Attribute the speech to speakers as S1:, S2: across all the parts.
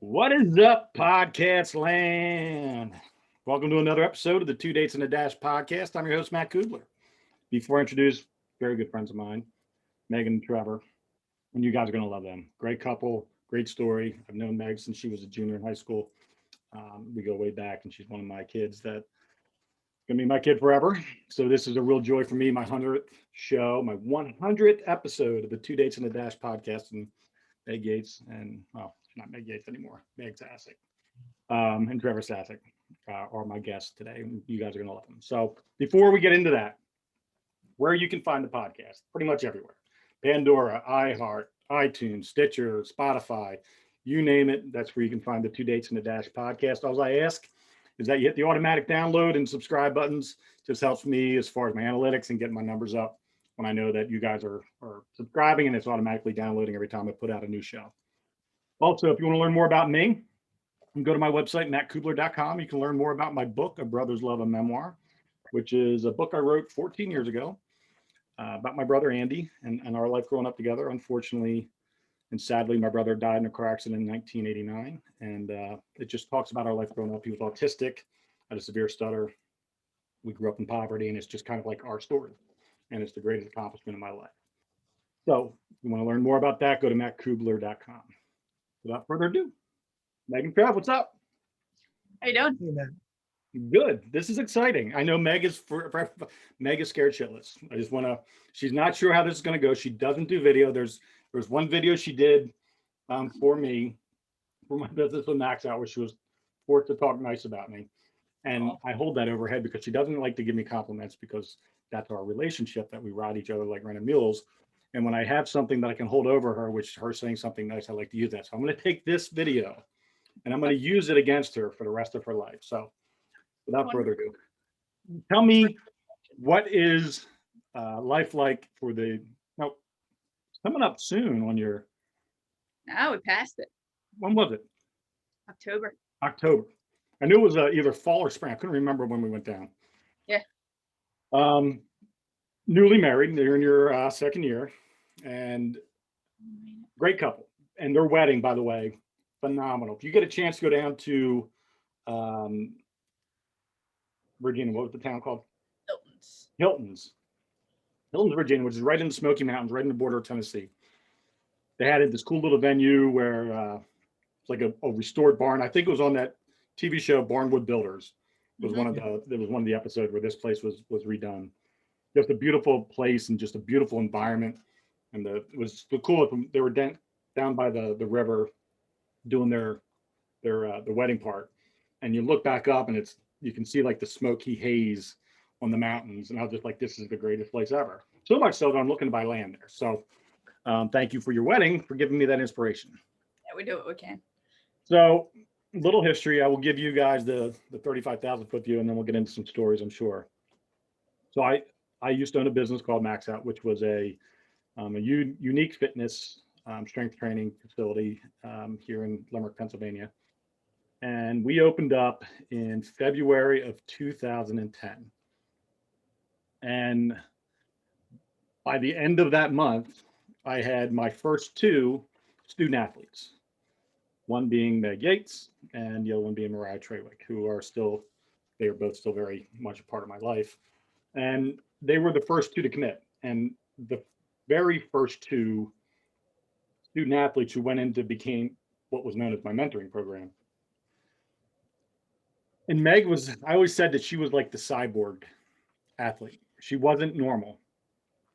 S1: What is up, podcast land? Welcome to another episode of the Two Dates and a Dash podcast. I'm your host, Matt Cubbler. Before I introduce very good friends of mine, Megan and Trevor, and you guys are going to love them. Great couple, great story. I've known Meg since she was a junior in high school. We go way back, and she's one of my kids that's going to be my kid forever. So this is a real joy for me, my 100th show, my 100th episode of the Two Dates and a Dash podcast. And Meg Yates and, well, not Meg Yates anymore, Meg Sasek, and Trevor Sasek are my guests today. You guys are going to love them. So before we get into that, where you can find the podcast, pretty much everywhere. Pandora, iHeart, iTunes, Stitcher, Spotify, you name it. That's where you can find the Two Dates and a Dash podcast. All I ask is that you hit the automatic download and subscribe buttons. Just helps me as far as my analytics and getting my numbers up when I know that you guys are subscribing and it's automatically downloading every time I put out a new show. Also, if you want to learn more about me, you can go to my website, mattcubbler.com. You can learn more about my book, A Brother's Love, a Memoir, which is a book I wrote 14 years ago about my brother, Andy, and our life growing up together. Unfortunately, and sadly, my brother died in a car accident in 1989. And it just talks about our life growing up. He was autistic, had a severe stutter. We grew up in poverty, and it's just kind of like our story. And it's the greatest accomplishment of my life. So if you want to learn more about that, go to mattcubbler.com. Without further ado, Megan, Trev, what's up?
S2: How you doing?
S3: Hey, man.
S1: Good. This is exciting. I know Meg is Meg is scared shitless. I just want to. She's not sure how this is going to go. She doesn't do video. There's one video she did for me for my business with Max Out, where she was forced to talk nice about me, and I hold that over her head because she doesn't like to give me compliments because that's our relationship, that we ride each other like rented mules. And when I have something that I can hold over her, which her saying something nice, I like to use that. So I'm going to take this video and I'm going to use it against her for the rest of her life. So without further ado, tell me, what is life like for coming up soon on your,
S2: No, we passed it.
S1: when was it?
S2: October.
S1: October. I knew it was either fall or spring. I couldn't remember when we went down.
S2: Yeah.
S1: Newly married, they're in your second year, and great couple. And their wedding, by the way, phenomenal. If you get a chance to go down to Virginia, what was the town called? Hilton's, Virginia, which is right in the Smoky Mountains, right in the border of Tennessee. They had this cool little venue where it's like a restored barn. I think it was on that TV show Barnwood Builders. It was one of the episodes where this place was redone. Just a beautiful place and just a beautiful environment. And it was cool. They were down by the river doing the wedding part. And you look back up and you can see like the smoky haze on the mountains. And I was just like, this is the greatest place ever. So much so that I'm looking to buy land there. So thank you for your wedding, for giving me that inspiration.
S2: Yeah, we do what we can.
S1: So little history. I will give you guys the 35,000 foot view, and then we'll get into some stories, I'm sure. So I used to own a business called Max Out, which was a unique fitness strength training facility here in Limerick, Pennsylvania. And we opened up in February of 2010. And by the end of that month, I had my first two student athletes, one being Meg Yates and the other one being Mariah Trawick, they are both still very much a part of my life. And they were the first two to commit. And the very first two student athletes who went into became what was known as my mentoring program. And Meg I always said that she was like the cyborg athlete. She wasn't normal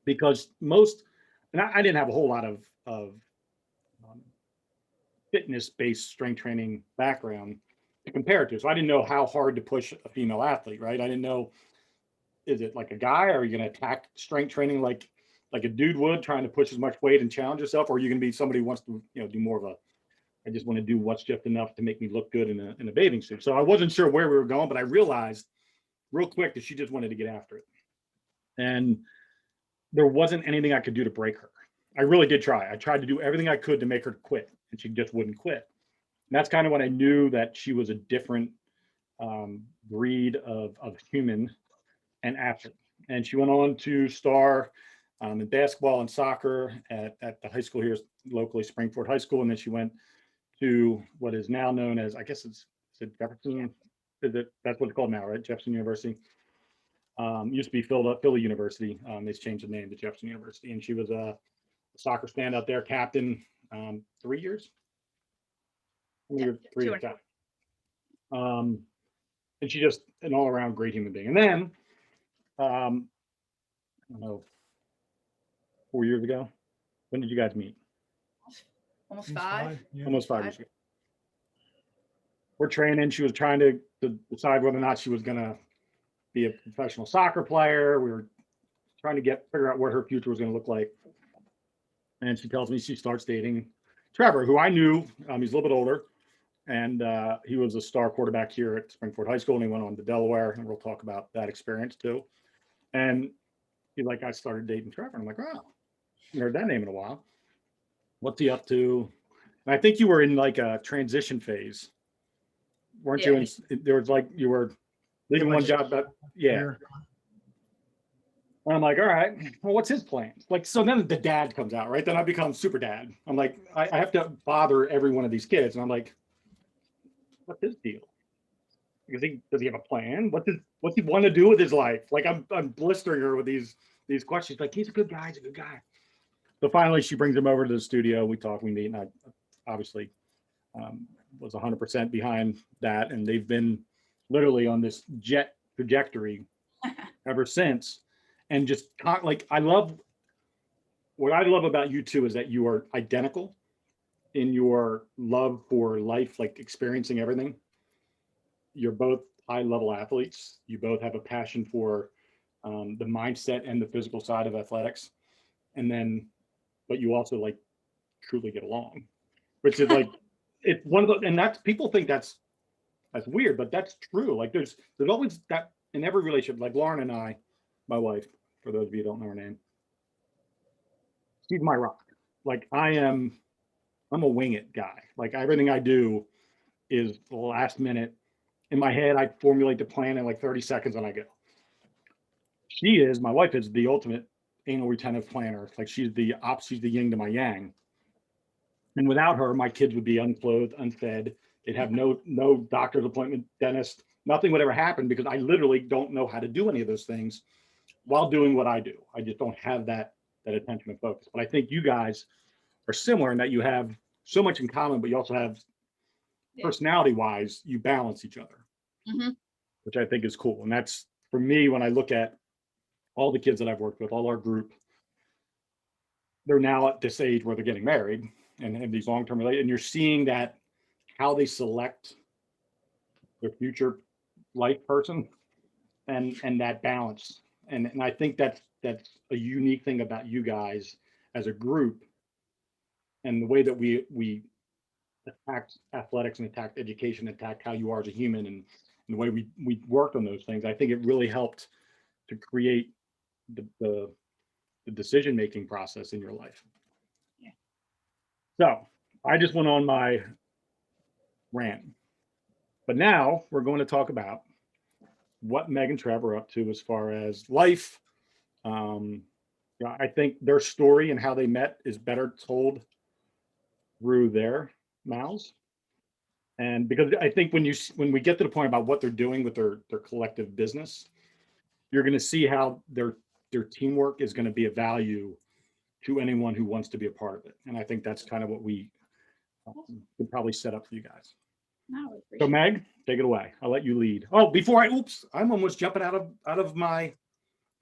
S1: because I didn't have a whole lot of fitness-based strength training background to compare it to. So I didn't know how hard to push a female athlete, right? I didn't know, is it like a guy? Are you going to attack strength training like a dude would, trying to push as much weight and challenge yourself? Or are you going to be somebody who wants to, do more of I just want to do what's just enough to make me look good in a bathing suit. So I wasn't sure where we were going, but I realized real quick that she just wanted to get after it. And there wasn't anything I could do to break her. I really did try. I tried to do everything I could to make her quit, and she just wouldn't quit. And that's kind of when I knew that she was a different breed of human and athlete. And she went on to star in basketball and soccer at the high school here locally, Springford High School. And then she went to what is now known as, I guess is it Jefferson? That's what it's called now, right? Jefferson University. Used to be Philly University. They changed the name to Jefferson University, and she was a soccer standout there, captain, 3 years. How many years? 3 years. And she just an all-around great human being. And then, I don't know, 4 years ago, when did you guys meet?
S2: Almost 5.
S3: Yeah.
S1: Almost 5 years ago. We're training. She was trying to decide whether or not she was going to be a professional soccer player. We were trying to figure out what her future was going to look like. And she tells me she starts dating Trevor, who I knew. He's a little bit older. And he was a star quarterback here at Springford High School, and he went on to Delaware, and we'll talk about that experience too. And he's like, I started dating Trevor. And I'm like, oh, I haven't heard that name in a while. What's he up to? And I think you were in like a transition phase, weren't you? And there was like you were leaving one job, but yeah. And I'm like, all right, well, what's his plan? Like, so then the dad comes out, right? Then I become super dad. I'm like, I have to bother every one of these kids, and I'm like, what's his deal? Because does he have a plan? What's he want to do with his life? Like I'm blistering her with these questions. Like, he's a good guy. He's a good guy. So finally, she brings him over to the studio. We talk, we meet, and I obviously was 100% behind that. And they've been literally on this jet trajectory ever since. And just like what I love about you two is that you are identical in your love for life, like experiencing everything. You're both high-level athletes. You both have a passion for the mindset and the physical side of athletics, but you also like truly get along, which is like it's one of the, and that's people think that's weird, but that's true. Like there's always that in every relationship. Like Lauren and I, my wife, for those of you who don't know her name, she's my rock. Like I'm a wing it guy. Like everything I do is the last minute. In my head, I formulate the plan in like 30 seconds and I go. My wife is the ultimate anal retentive planner. Like she's the yin to my yang. And without her, my kids would be unclothed, unfed. They'd have no doctor's appointment, dentist, nothing would ever happen because I literally don't know how to do any of those things while doing what I do. I just don't have that attention and focus. But I think you guys are similar in that you have so much in common, but you also have personality wise, you balance each other, which I think is cool. And that's for me, when I look at all the kids that I've worked with, all our group, they're now at this age where they're getting married and have these long-term relationships. And you're seeing that how they select their future life person and that balance. And I think that's a unique thing about you guys as a group and the way that we attacked athletics and attacked education, attacked how you are as a human, and the way we worked on those things. I think it really helped to create the decision-making process in your life.
S2: Yeah.
S1: So I just went on my rant, but now we're going to talk about what Meg and Trevor are up to as far as life. I think their story and how they met is better told through their mouths. And because I think when we get to the point about what they're doing with their collective business, you're going to see how their teamwork is going to be a value to anyone who wants to be a part of it. And I think that's kind of what we could probably set up for you guys.
S2: No,
S1: So Meg, take it away. I'll let you lead. Oh, I'm almost jumping out of my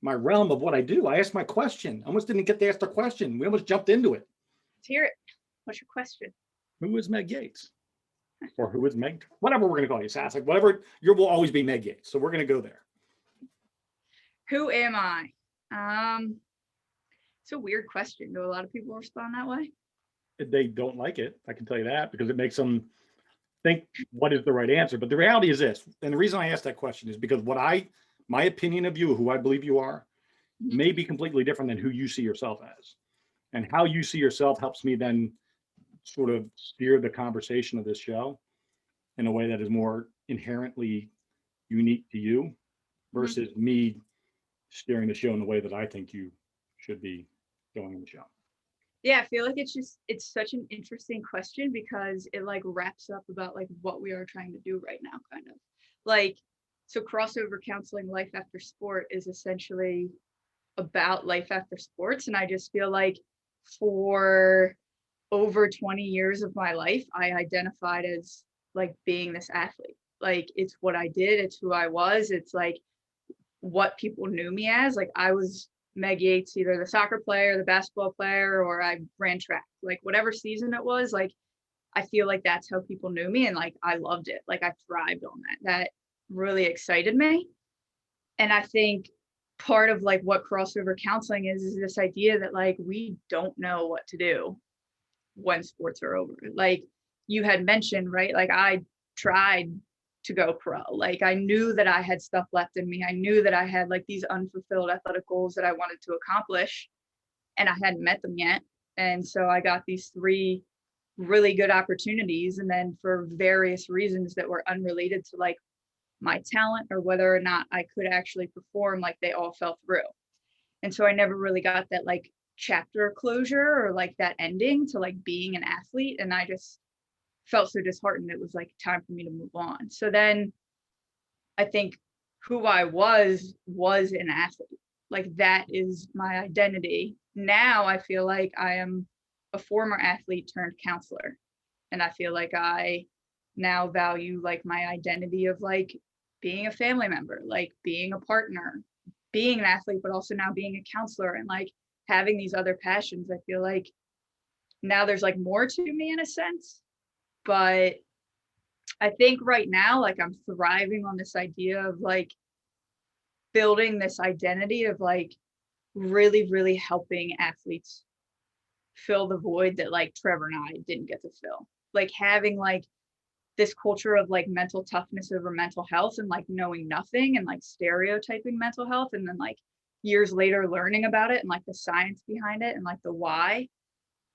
S1: realm of what I do. I asked my question. I almost didn't get to ask the question. We almost jumped into it.
S2: Let's hear it. What's your question?
S1: Who is Meg Yates? Or who is Meg? Whatever we're going to call you, Sasek. Whatever, you will always be Meg Yates. So we're going to go there.
S2: Who am I? It's a weird question. Do a lot of people respond that way?
S1: They don't like it. I can tell you that because it makes them think what is the right answer. But the reality is this, and the reason I asked that question is because my opinion of you, who I believe you are, may be completely different than who you see yourself as. And how you see yourself helps me then sort of steer the conversation of this show in a way that is more inherently unique to you versus me steering the show in the way that I think you should be going in the show.
S2: Yeah, I feel like it's such an interesting question because it like wraps up about like what we are trying to do right now, kind of. Like, so crossover counseling life after sport is essentially about life after sports. And I just feel like for over 20 years of my life, I identified as like being this athlete. Like it's what I did, it's who I was, it's like what people knew me as. Like I was Meg Yates, either the soccer player, the basketball player, or I ran track. Like whatever season it was, like I feel like that's how people knew me, and like I loved it. Like I thrived on that. That really excited me. And I think part of like what crossover counseling is this idea that like we don't know what to do when sports are over. Like you had mentioned, right? Like I tried to go pro. Like I knew that I had stuff left in me. I knew that I had like these unfulfilled athletic goals that I wanted to accomplish, and I hadn't met them yet. And so I got these three really good opportunities. And then for various reasons that were unrelated to like my talent or whether or not I could actually perform, like they all fell through. And so I never really got that like chapter closure or like that ending to like being an athlete. And I just felt so disheartened. It was like time for me to move on. So then I think who I was an athlete. Like that is my identity. Now I feel like I am a former athlete turned counselor. And I feel like I now value like my identity of like being a family member, like being a partner, being an athlete, but also now being a counselor and like having these other passions. I feel like now there's like more to me in a sense, but I think right now, like I'm thriving on this idea of like building this identity of like really, really helping athletes fill the void that like Trevor and I didn't get to fill. Like having like this culture of like mental toughness over mental health and like knowing nothing and like stereotyping mental health. And then like years later learning about it and like the science behind it and like the why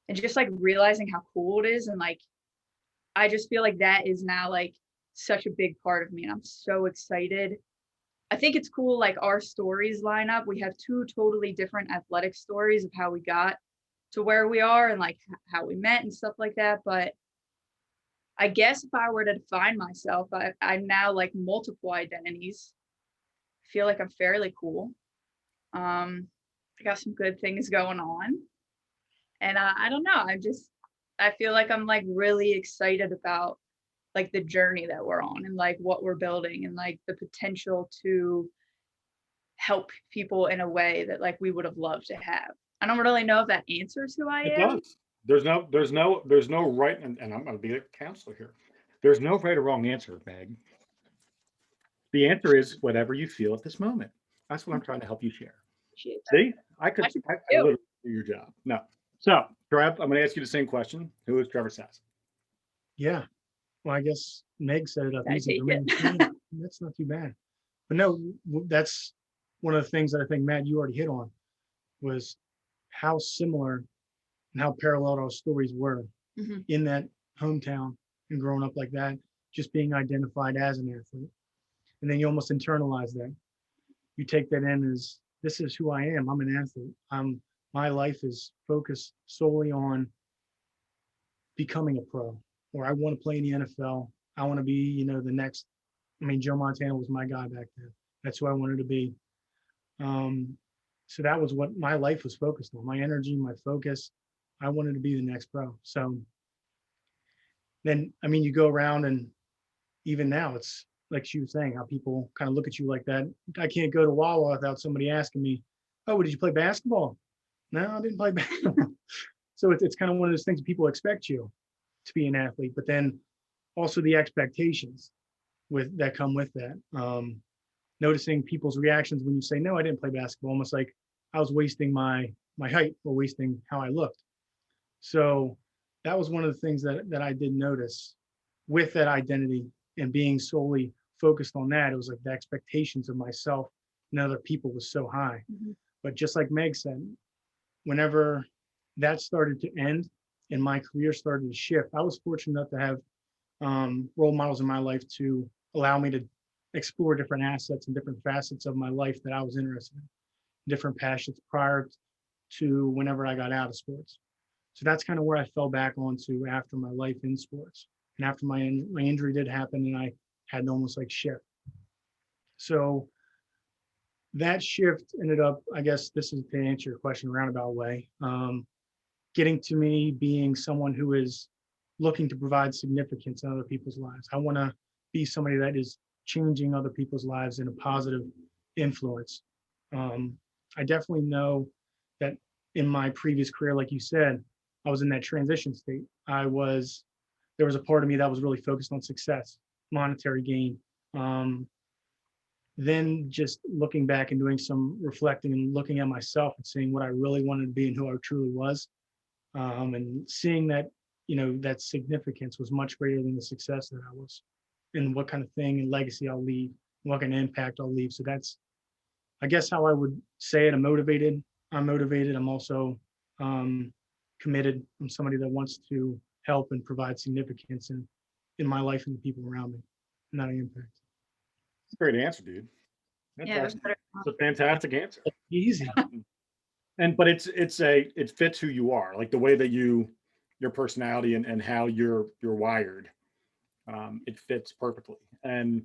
S2: and just like realizing how cool it is. And like, I just feel like that is now like such a big part of me. And I'm so excited. I think it's cool. Like our stories line up. We have two totally different athletic stories of how we got to where we are and like how we met and stuff like that. But I guess if I were to define myself, I now like multiple identities. I feel like I'm fairly cool. I got some good things going on. And I don't know. I feel like I'm like really excited about like the journey that we're on and like what we're building and like the potential to help people in a way that like we would have loved to have. I don't really know if that answers who I
S1: It
S2: am.
S1: does. There's no right, and I'm going to be a counselor here. There's no right or wrong answer, Meg. The answer is whatever you feel at this moment. That's what I'm trying to help you share.
S2: Appreciate that.
S1: See,
S2: I should
S1: I
S2: do.
S1: literally do your job. No. So, Trev, I'm going to ask you the same question. Who is Trevor Sass?
S3: Yeah. Well, I guess Meg set it up
S2: I
S3: easy
S2: take
S3: for me.
S2: it.
S3: Yeah, that's not too bad. But no, that's one of the things that I think, Matt, you already hit on was how similar and how parallel our stories were
S2: Mhm.
S3: in that hometown and growing up like that, just being identified as an athlete. And then you almost internalize that. You take that in as this is who I am. I'm an athlete. My life is focused solely on becoming a pro, or I want to play in the NFL. I want to be, the next. I mean, Joe Montana was my guy back then. That's who I wanted to be. Um, so that was what my life was focused on. My energy, my focus. I wanted to be the next pro. So then, I mean, you go around and even now, it's like she was saying, how people kind of look at you like that. I can't go to Wawa without somebody asking me, "Oh, did you play basketball?" No, I didn't play basketball. So it's kind of one of those things that people expect you to be an athlete, but then also the expectations that come with that. Noticing people's reactions when you say, "No, I didn't play basketball," almost like I was wasting my height or wasting how I looked. So that was one of the things that I did notice with that identity and being solely focused on that. It was like the expectations of myself and other people was so high.
S2: Mhm.
S3: But just like Meg said, whenever that started to end and my career started to shift, I was fortunate enough to have role models in my life to allow me to explore different assets and different facets of my life that I was interested in, different passions prior to whenever I got out of sports. So that's kind of where I fell back onto after my life in sports. And after my injury did happen, and I had an almost like shift. So that shift ended up, I guess this is to answer your question roundabout way, getting to me being someone who is looking to provide significance in other people's lives. I want to be somebody that is changing other people's lives in a positive influence. I definitely know that in my previous career, like you said, I was in that transition state. There was a part of me that was really focused on success, monetary gain. Then just looking back and doing some reflecting and looking at myself and seeing what I really wanted to be and who I truly was, and seeing that, that significance was much greater than the success that I was, and what kind of thing and legacy I'll leave, what kind of impact I'll leave. So that's, I guess, how I would say it. I'm motivated. I'm also committed. I'm somebody that wants to help and provide significance in my life and the people around me, and that I impact.
S1: Great answer, dude.
S2: Yeah,
S1: Fantastic. It's a fantastic answer.
S3: Easy.
S1: But it fits who you are, like the way that your personality and how you're wired. It fits perfectly. And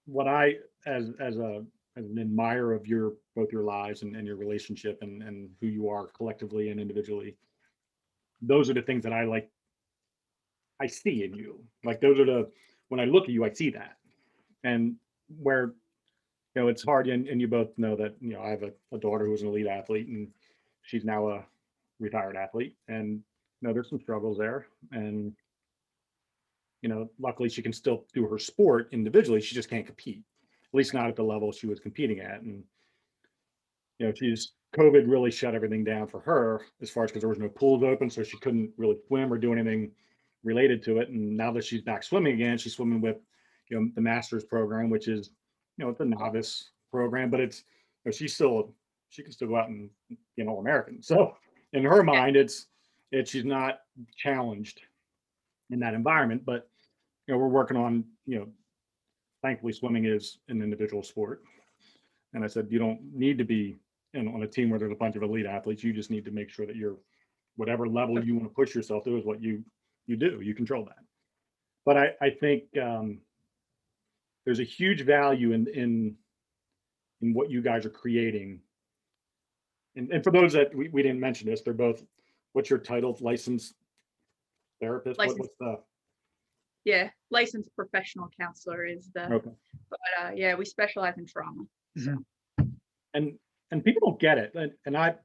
S1: what I, as an admirer of both your lives and your relationship and who you are collectively and individually, those are the things that I see in you. Like when I look at you, I see that. And where, it's hard, and you both know that, I have a daughter who was an elite athlete, and she's now a retired athlete, and there's some struggles there. And luckily she can still do her sport individually. She just can't compete, at least not at the level she was competing at. And COVID really shut everything down for her, as far as, because there was no pools open, so she couldn't really swim or do anything related to it. And now that she's back swimming again, she's swimming with the master's program, which is it's a novice program, but it's she can still go out and be an All-American. So in her mind, she's not challenged in that environment. But we're working on, thankfully swimming is an individual sport. And I said, you don't need to be on a team where there's a bunch of elite athletes. You just need to make sure that you're, whatever level you want to push yourself to is what you do. You control that. But I think there's a huge value in what you guys are creating. And for those that we didn't mention this, they're both, what's your title? Licensed therapist? What's the?
S2: Yeah, licensed professional counselor is the.
S1: Okay.
S2: But yeah, we specialize in trauma. So.
S1: And people don't get it. And I'm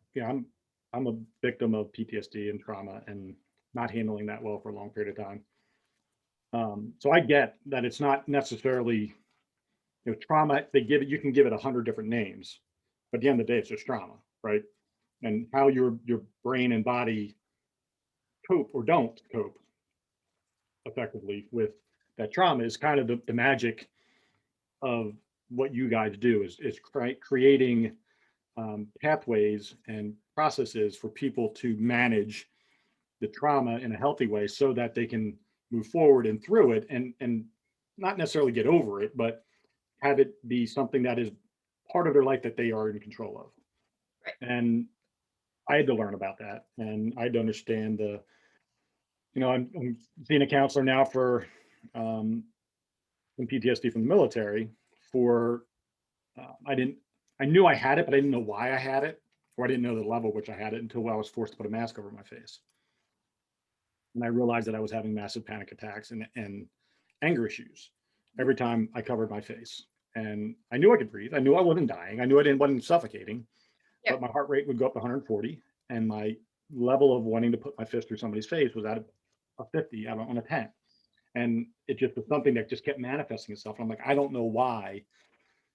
S1: a victim of PTSD and trauma and not handling that well for a long period of time. So I get that it's not necessarily, trauma. You can give it 100 different names, but at the end of the day, it's just trauma, right? And how your brain and body cope or don't cope effectively with that trauma is kind of the magic of what you guys do, is creating pathways and processes for people to manage the trauma in a healthy way, so that they can move forward and through it, and not necessarily get over it, but have it be something that is part of their life that they are in control of.
S2: Right.
S1: And I had to learn about that, and I had to understand I'm seeing a counselor now for some PTSD from the military. I knew I had it, but I didn't know why I had it, or I didn't know the level which I had it until I was forced to put a mask over my face. And I realized that I was having massive panic attacks and anger issues every time I covered my face. And I knew I could breathe. I knew I wasn't dying. I knew wasn't suffocating, but my heart rate would go up to 140, and my level of wanting to put my fist through somebody's face was at a 50 on a 10. And it just was something that just kept manifesting itself. And I'm like, I don't know why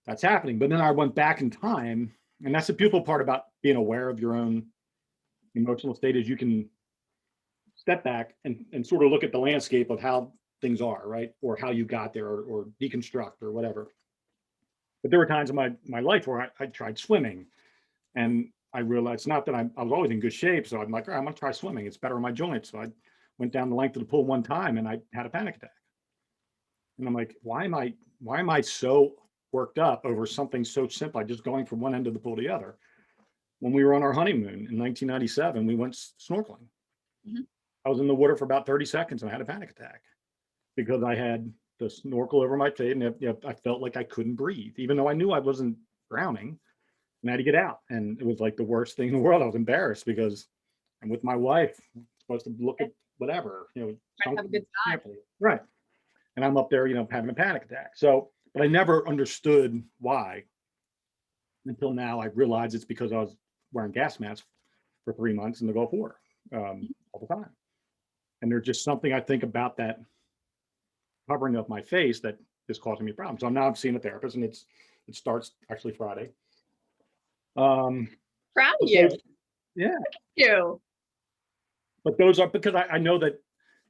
S1: that's happening. But then I went back in time, and that's the beautiful part about being aware of your own emotional state, is you can step back and sort of look at the landscape of how things are, right? Or how you got there, or deconstruct or whatever. But there were times in my life where I tried swimming, and I realized, not that I was always in good shape. So I'm like, all right, I'm gonna try swimming. It's better on my joints. So I went down the length of the pool one time, and I had a panic attack. And I'm like, why am I so worked up over something so simple, just going from one end of the pool to the other? when we were on our honeymoon in 1997, we went snorkeling.
S2: Mhm.
S1: I was in the water for about 30 seconds and I had a panic attack because I had the snorkel over my face and I felt like I couldn't breathe, even though I knew I wasn't drowning, and I had to get out. And it was like the worst thing in the world. I was embarrassed because I'm with my wife, I'm supposed to look at whatever,
S2: Trying to have a good time.
S1: right. And I'm up there, having a panic attack. So, but I never understood why until now. I realized it's because I was wearing gas masks for 3 months in the Gulf War all the time. And there's just something I think about that covering of my face that is causing me problems. So now I'm seeing a therapist, and it starts actually Friday.
S2: Proud of
S1: But
S2: you.
S1: those- yeah,
S2: You.
S1: but those are because I know that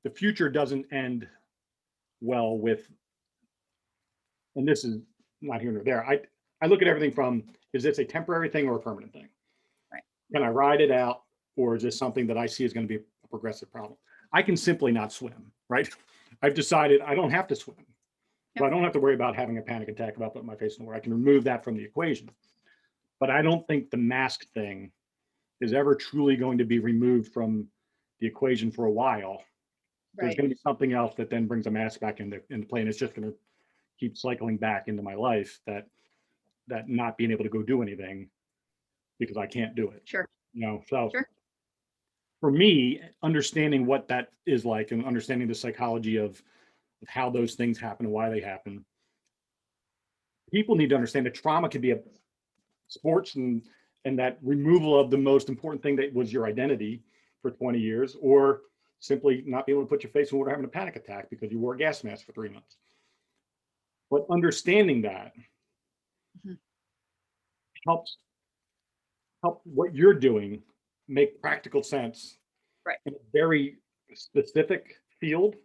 S1: the future doesn't end well with, and this is not here nor there. I look at everything from, is this a temporary thing or a permanent thing?
S2: Right.
S1: Can I ride it out, or is this something that I see is going to be a progressive problem? I can simply not swim, right? I've decided I don't have to swim. So I don't have to worry about having a panic attack about putting my face in the water. I can remove that from the equation. But I don't think the mask thing is ever truly going to be removed from the equation for a while. There's
S2: Right.
S1: going to be something else that then brings a mask back into play, and it's just going to keep cycling back into my life, that not being able to go do anything because I can't do it.
S2: Sure.
S1: So
S2: Sure.
S1: for me, understanding what that is like and understanding the psychology of how those things happen and why they happen, people need to understand that trauma can be a sports and that removal of the most important thing that was your identity for 20 years, or simply not being able to put your face in water having a panic attack because you wore a gas mask for 3 months. But understanding that
S2: Mhm.
S1: helps what you're doing make practical sense.
S2: Right.
S1: In a very specific field,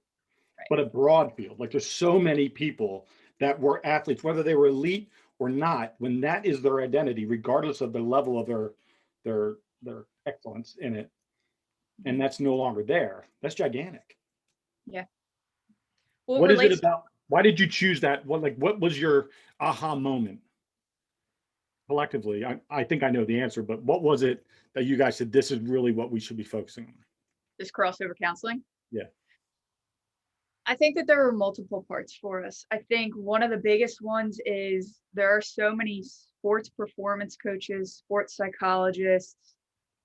S2: Right.
S1: but a broad field. Like, there's so many people that were athletes, whether they were elite or not, when that is their identity, regardless of the level of their excellence in it, and that's no longer there. That's gigantic.
S2: Well,
S1: What is it
S2: relates
S1: about? Why did you choose that? What was your aha moment collectively? I think I know the answer, but what was it that you guys said, this is really what we should be focusing on?
S2: this crossover counseling.
S1: Yeah.
S2: I think that there are multiple parts for us. I think one of the biggest ones is there are so many sports performance coaches, sports psychologists.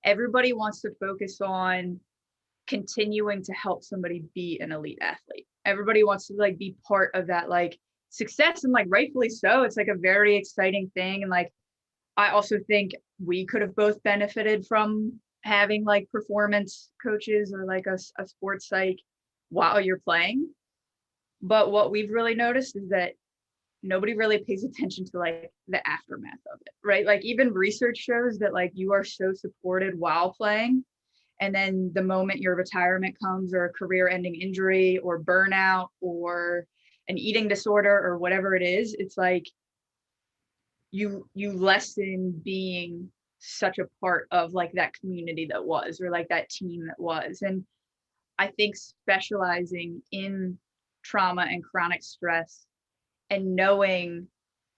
S2: Everybody wants to focus on continuing to help somebody be an elite athlete. Everybody wants to be part of that success, and rightfully so. It's a very exciting thing. And I also think we could have both benefited from having performance coaches or a sports psych while you're playing. But what we've really noticed is that nobody really pays attention to the aftermath of it, right? Even research shows that you are so supported while playing, and then the moment your retirement comes, or a career-ending injury or burnout or an eating disorder or whatever it is, it's you lessen being such a part of that community that was, or that team that was. And I think specializing in trauma and chronic stress and knowing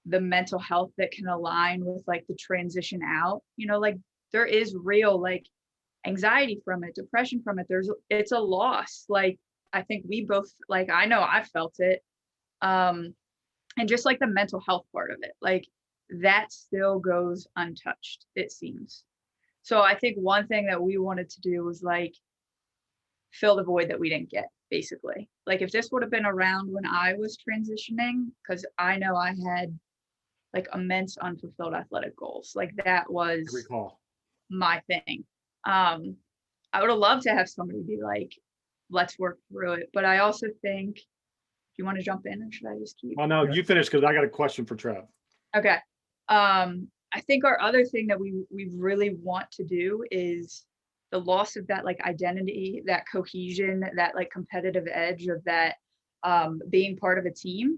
S2: the mental health that can align with the transition out, there is real anxiety from it, depression from it. It's a loss. I think we both, I know I felt it. And just the mental health part of it, that still goes untouched, it seems. So I think one thing that we wanted to do was fill the void that we didn't get, basically. If this would have been around when I was transitioning, because I know I had immense unfulfilled athletic goals. That
S1: I
S2: was
S1: recall.
S2: my thing. I would have loved to have somebody be let's work through it. But I also think, do you want to jump in, or should I just keep?
S1: Oh no, you finish, because I got a question for Trev.
S2: Okay. I think our other thing that we really want to do is the loss of that identity, that cohesion, that competitive edge of that being part of a team.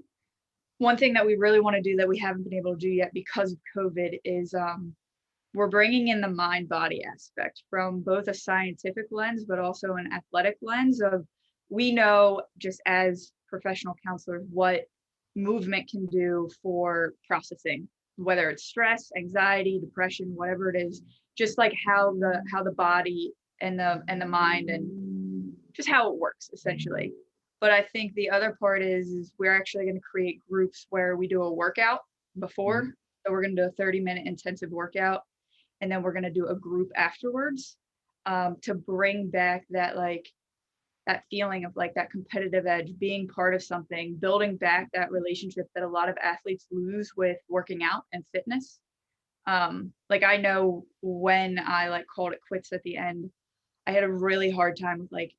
S2: One thing that we really want to do that we haven't been able to do yet because of COVID is we're bringing in the mind-body aspect from both a scientific lens, but also an athletic lens of, we know just as professional counselors what movement can do for processing, whether it's stress, anxiety, depression, whatever it is. just like how the body and the mind and just how it works essentially. But I think the other part is we're actually going to create groups where we do a workout before. So we're going to do a 30-minute intensive workout, and then we're going to do a group afterwards, to bring back that like that feeling of like that competitive edge, being part of something, building back that relationship that a lot of athletes lose with working out and fitness. Like I know when I like called it quits at the end, I had a really hard time with like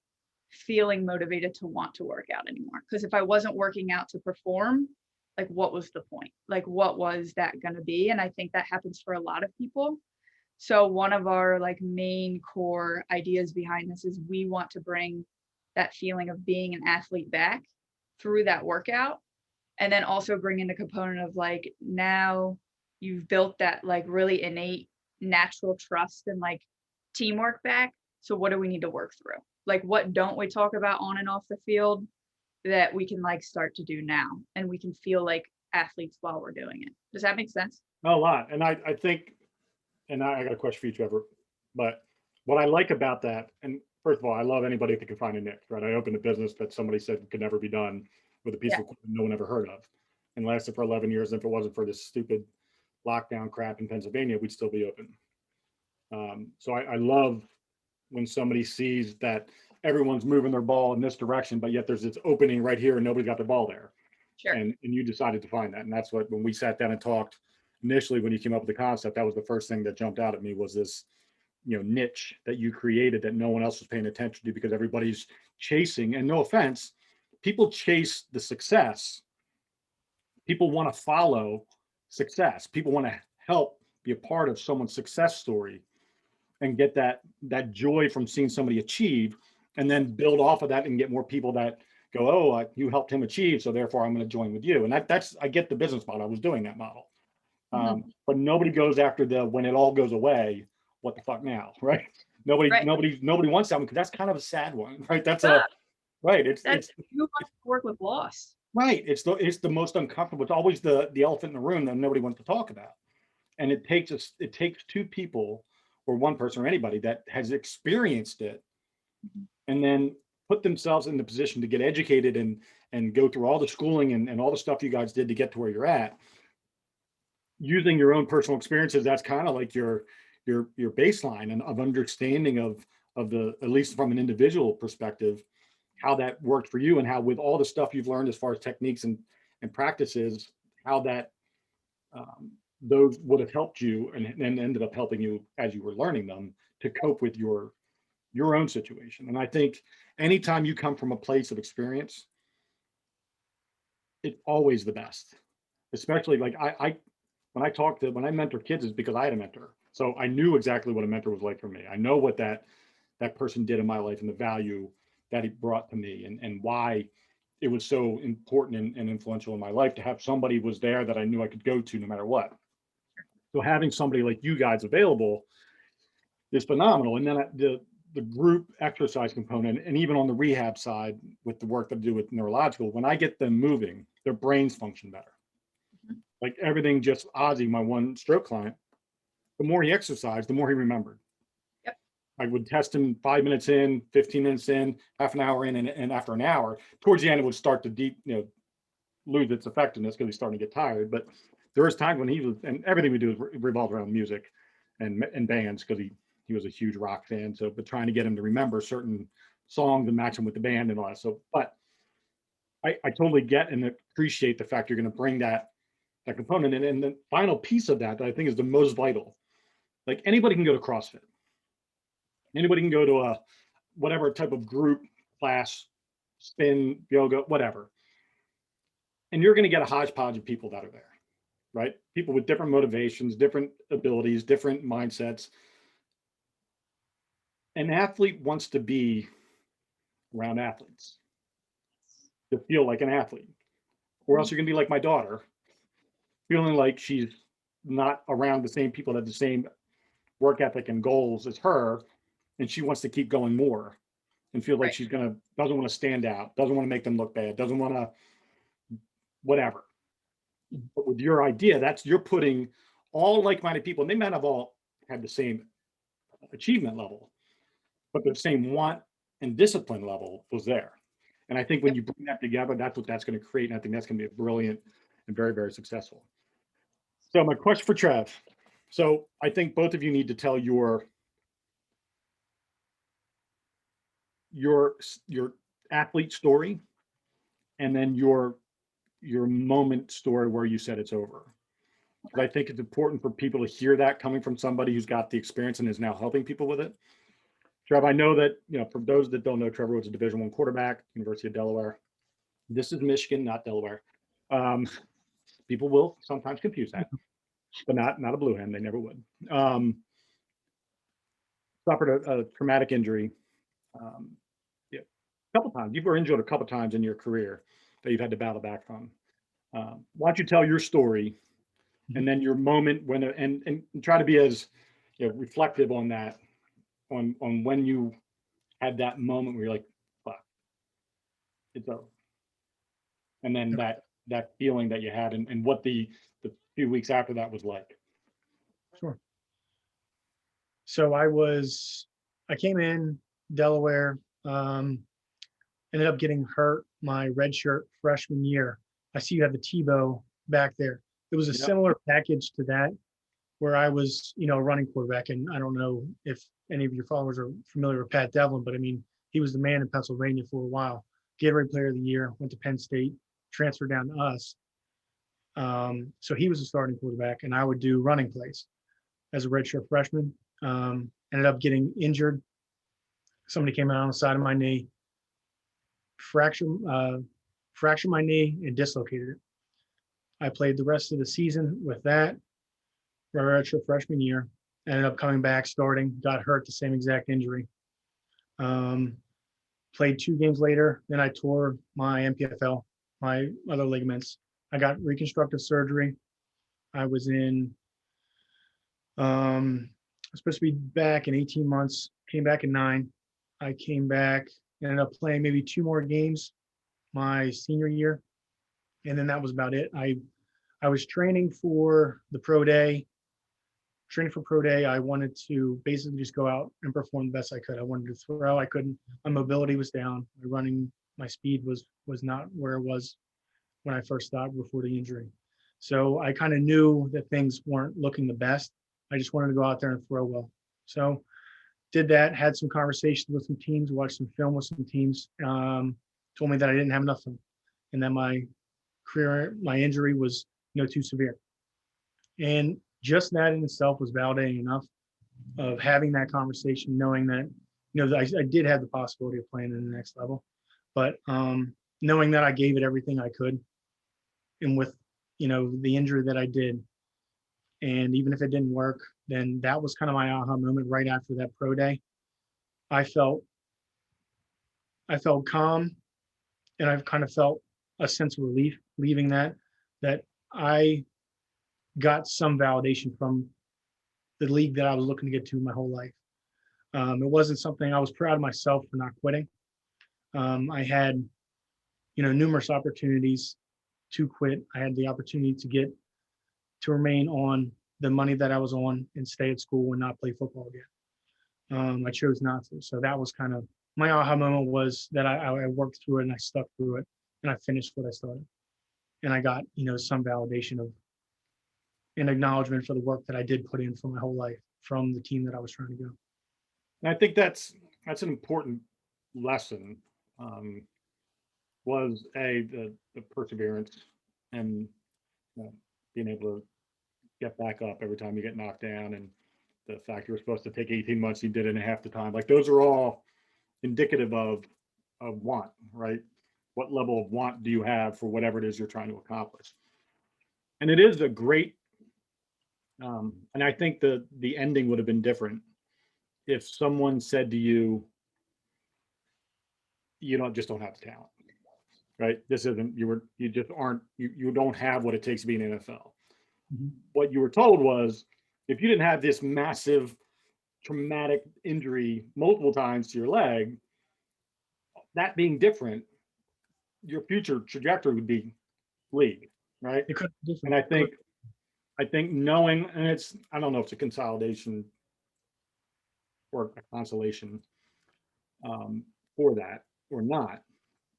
S2: feeling motivated to want to work out anymore. Because if I wasn't working out to perform, like what was the point? Like what was that going to be? And I think that happens for a lot of people. So one of our like main core ideas behind this is we want to bring that feeling of being an athlete back through that workout, and then also bring in the component of like, now you've built that like really innate natural trust and like teamwork back. So what do we need to work through? Like what don't we talk about on and off the field that we can like start to do now, and we can feel like athletes while we're doing it? Does that make sense?
S1: A lot. And I think, and I got a question for you, Trevor, but what I like about that, and first of all, I love anybody that can find a niche, right? I opened a business that somebody said could never be done with a piece of equipment no one ever heard of, and lasted for 11 years. And if it wasn't for this stupid lockdown crap in Pennsylvania, we'd still be open. So I love when somebody sees that everyone's moving their ball in this direction, but yet there's this opening right here and nobody got their ball there.
S2: Sure.
S1: And you decided to find that. And that's what, when we sat down and talked initially, when you came up with the concept, that was the first thing that jumped out at me, was this, niche that you created that no one else was paying attention to, because everybody's chasing, and no offense, people chase the success. People want to follow success. People want to help be a part of someone's success story and get that joy from seeing somebody achieve, and then build off of that and get more people that go, oh, you helped him achieve, so therefore I'm going to join with you. And that's, I get the business model. I was doing that model. But nobody goes after the, when it all goes away, what the fuck now, right? Nobody wants that one, because that's kind of a sad one, right? That's right. It's
S2: who wants to work with loss?
S1: Right. It's the most uncomfortable. It's always the elephant in the room that nobody wants to talk about. And it takes two people, or one person, or anybody that has experienced it, and then put themselves in the position to get educated and go through all the schooling and all the stuff you guys did to get to where you're at, using your own personal experiences. That's kind of like your baseline and of understanding of the, at least from an individual perspective, how that worked for you, and how with all the stuff you've learned as far as techniques and practices, how that those would have helped you and ended up helping you as you were learning them to cope with your own situation. And I think anytime you come from a place of experience, it's always the best. Especially like when I mentor kids, is because I had a mentor. So I knew exactly what a mentor was like for me. I know what that person did in my life, and the value that he brought to me, and why it was so important and influential in my life to have somebody was there that I knew I could go to no matter what. So having somebody like you guys available is phenomenal. And then the group exercise component, and even on the rehab side with the work that I do with neurological, when I get them moving, their brains function better. Like everything, just Ozzy, my one stroke client, the more he exercised, the more he remembered.
S2: Yep.
S1: I would test him 5 minutes in, 15 minutes in, half an hour in, and after an hour, towards the end, it would start to lose its effectiveness because he's starting to get tired. But there was times when he was, and everything we do is revolved around music and bands, because he was a huge rock fan. So, but trying to get him to remember certain songs and match them with the band and all that. So, but I totally get and appreciate the fact you're going to bring that component. And the final piece of that I think is the most vital. Like anybody can go to CrossFit. Anybody can go to a whatever type of group class, spin, yoga, whatever. And you're going to get a hodgepodge of people that are there, right? People with different motivations, different abilities, different mindsets. An athlete wants to be around athletes, to feel like an athlete, or else you're going to be like my daughter, feeling like she's not around the same people that have the same work ethic and goals as her, and she wants to keep going more and feel like she's doesn't want to stand out, doesn't want to make them look bad, doesn't want to whatever. But with your idea, you're putting all like-minded people, and they might have all had the same achievement level, but the same want and discipline level was there. And I think when you bring that together, that's what that's going to create. And I think that's going to be a brilliant and very, very successful. So my question for Trev. So I think both of you need to tell your athlete story, and then your moment story where you said it's over. But I think it's important for people to hear that coming from somebody who's got the experience and is now helping people with it. Trev, I know that, for those that don't know, Trevor was a Division I quarterback, University of Delaware. This is Michigan, not Delaware. People will sometimes confuse that, but not a blue hen. They never would. Suffered a traumatic injury. A couple times. You were injured a couple times in your career that you've had to battle back from. Why don't you tell your story, and then your moment when, and try to be as reflective on that, on when you had that moment where you're like, fuck, it's over. And then that feeling that you had, and what the few weeks after that was like.
S3: Sure. So I came in Delaware, ended up getting hurt my redshirt freshman year. I see you have the Tebow back there. It was a similar package to that, where I was, running quarterback. And I don't know if any of your followers are familiar with Pat Devlin, but I mean, he was the man in Pennsylvania for a while. Gatorade Player of the Year, went to Penn State, transferred down to us. So he was a starting quarterback, and I would do running plays as a redshirt freshman. Ended up getting injured. Somebody came out on the side of my knee, fractured my knee and dislocated it. I played the rest of the season with that, my redshirt freshman year. Ended up coming back, starting, got hurt, the same exact injury. Played 2 games later, then I tore my MPFL, my other ligaments. I got reconstructive surgery. I was supposed to be back in 18 months, came back in 9. I came back, ended up playing maybe 2 more games my senior year. And then that was about it. I was training for the pro day. I wanted to basically just go out and perform the best I could. I wanted to throw. I couldn't. My mobility was down. My speed was not where it was when I first started before the injury. So I kind of knew that things weren't looking the best. I just wanted to go out there and throw well. So did that, had some conversations with some teams, watched some film with some teams, told me that I didn't have enough film, and that my injury was too severe. And just that in itself was validating enough of having that conversation, knowing that, I did have the possibility of playing in the next level, but knowing that I gave it everything I could, and with, the injury that I did, and even if it didn't work, then that was kind of my aha moment right after that pro day. I felt calm, and I've kind of felt a sense of relief leaving that I got some validation from the league that I was looking to get to my whole life. It wasn't something I was proud of myself for not quitting. I had, numerous opportunities to quit. I had the opportunity to remain on the money that I was on and stay at school and not play football again. I chose not to. So that was kind of my aha moment, was that I worked through it and I stuck through it and I finished what I started. And I got, some validation of an acknowledgement for the work that I did put in for my whole life from the team that I was trying to go.
S1: And I think that's an important lesson, was the perseverance and being able to get back up every time you get knocked down, and the fact you were supposed to take 18 months, you did it in half the time. Like, those are all indicative of want, right? What level of want do you have for whatever it is you're trying to accomplish? And it is a great, and I think the ending would have been different if someone said to you, you don't have the talent, right? This isn't, you just aren't, you don't have what it takes to be an NFL.
S3: Mm-hmm.
S1: What you were told was, if you didn't have this massive traumatic injury multiple times to your leg, that being different, your future trajectory would be league, right?
S3: It could be
S1: And
S3: different.
S1: I think knowing, and I don't know if it's a consolidation or a consolation for that or not.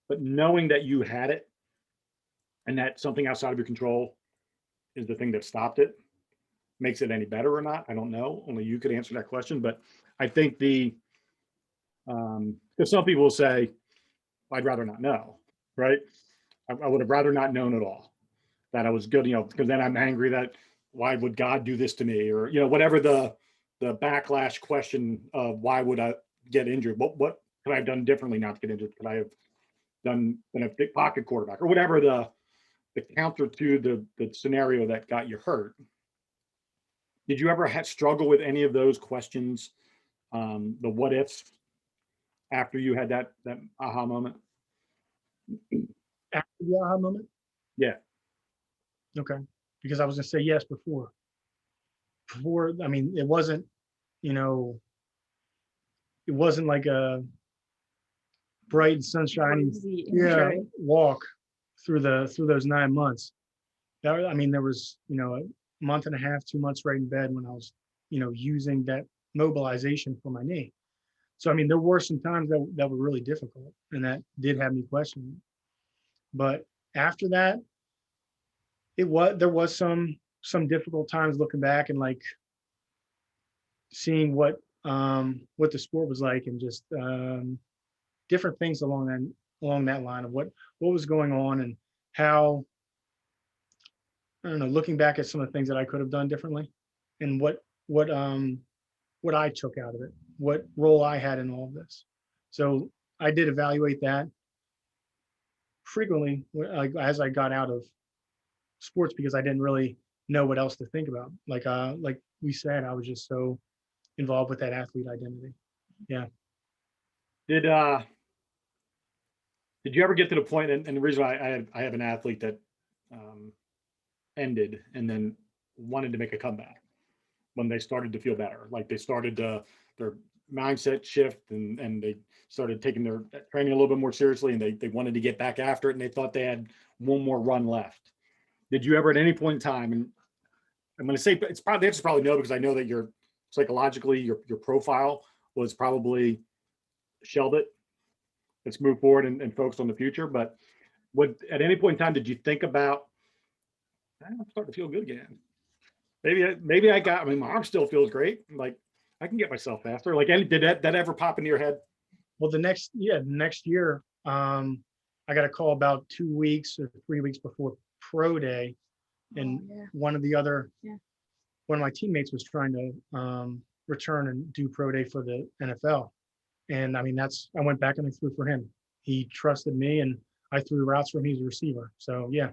S1: But knowing that you had it and that something outside of your control is the thing that stopped it makes it any better or not, I don't know. Only you could answer that question. But I think because some people will say, I'd rather not know, right? I would have rather not known at all that I was good, because then I'm angry that why would God do this to me? Or, whatever the backlash question of why would I get injured? What could I have done differently not to get injured? Could I have been a pocket quarterback or whatever the counter to the scenario that got you hurt? Did you ever struggle with any of those questions, the what ifs, after you had that aha moment?
S3: After the aha moment?
S1: Yeah.
S3: Okay. Because I was gonna say yes before. I mean, it wasn't like a bright and sunshiny walk through those 9 months. I mean, there was a month and a half, 2 months right in bed when I was using that mobilization for my knee. So I mean, there were some times that were really difficult, and that did have me questioning. But after that, there was some difficult times looking back and like seeing what the sport was like, and just different things along that line of what was going on, and how, I don't know, looking back at some of the things that I could have done differently, and what I took out of it, what role I had in all of this. So I did evaluate that frequently as I got out of sports, because I didn't really know what else to think about. Like we said, I was just so involved with that athlete identity. Yeah.
S1: Did you ever get to the point, and the reason why I have an athlete that ended and then wanted to make a comeback when they started to feel better, like they started their mindset shift, and they started taking their training a little bit more seriously, and they wanted to get back after it, and they thought they had one more run left. Did you ever at any point in time, and I'm going to say the answer is probably no, because I know that you're psychologically, your profile was probably shelved it. Let's move forward and focus on the future. But at any point in time, did you think about, I'm starting to feel good again? Maybe I mean, my arm still feels great. Like, I can get myself faster. Like, did that ever pop into your head?
S3: Well, the next year, I got a call about 2 weeks or 3 weeks before pro day, and one of my teammates was trying to return and do pro day for the NFL. And I mean, I went back and I threw for him. He trusted me, and I threw routes for him. He's a receiver. So yeah,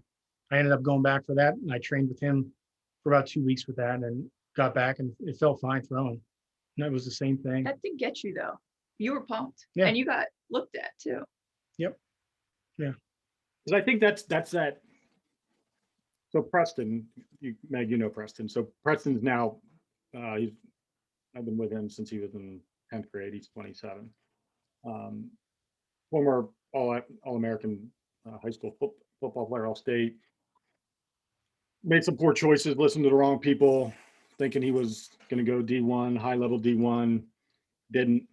S3: I ended up going back for that, and I trained with him for about 2 weeks with that, and got back, and it felt fine throwing. And it was the same thing.
S2: That did get you though. You were pumped,
S3: Yeah.
S2: and you got looked at too.
S3: Yep. Yeah.
S1: Because I think that's that. So Preston, Meg, Preston. So Preston's now, I've been with him since he was in 10th grade. He's 27. Former All-American high school football player, All-State. Made some poor choices, listened to the wrong people, thinking he was going to go D1, high-level D1. Didn't.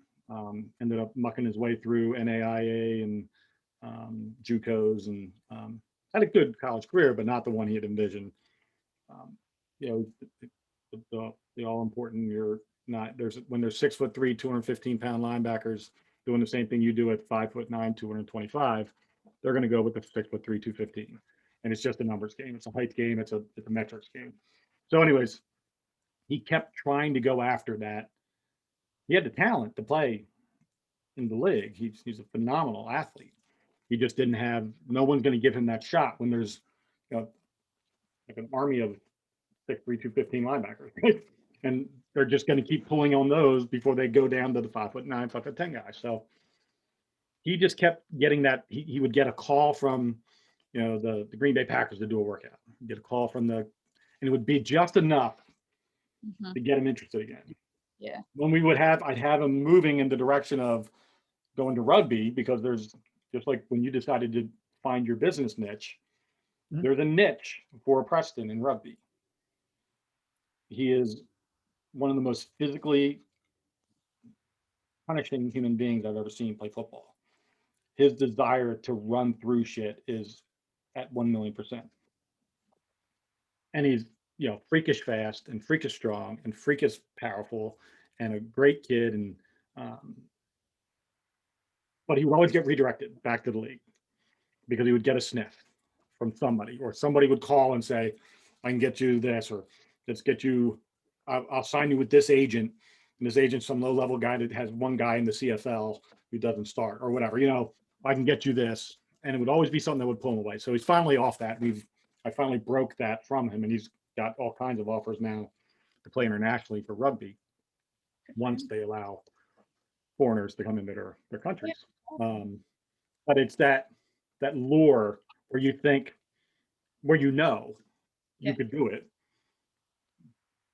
S1: Ended up mucking his way through NAIA and JUCOs, and had a good college career, but not the one he had envisioned. The all important, when there's 6'3", 215-pound linebackers doing the same thing you do at 5'9", 225, they're going to go with the 6'3", 215. And it's just a numbers game. It's a height game. It's a metrics game. So anyways, he kept trying to go after that. He had the talent to play in the league. He's a phenomenal athlete. He just didn't have, no one's going to give him that shot when there's like an army of 6'3", 215 linebackers, right? And they're just going to keep pulling on those before they go down to the 5'9", 5'10" guys. So he just kept getting that. He would get a call from, the Green Bay Packers to do a workout. He'd get a call from and it would be just enough to get him interested again.
S2: Yeah.
S1: When I'd have him moving in the direction of going to rugby, because there's, just like when you decided to find your business niche, there's a niche for Preston in rugby. He is one of the most physically punishing human beings I've ever seen play football. His desire to run through shit is at 1,000,000%. And he's, freakish fast and freakish strong and freakish powerful and a great kid. And, but he would always get redirected back to the league because he would get a sniff from somebody, or somebody would call and say, I can get you this, or let's get you, I'll sign you with this agent. And this agent's some low level guy that has one guy in the CFL who doesn't start or whatever, I can get you this. And it would always be something that would pull him away. So he's finally off that. I finally broke that from him, and he's got all kinds of offers now to play internationally for rugby once they allow foreigners to come into their countries. But it's that lure where you think, where you could do it,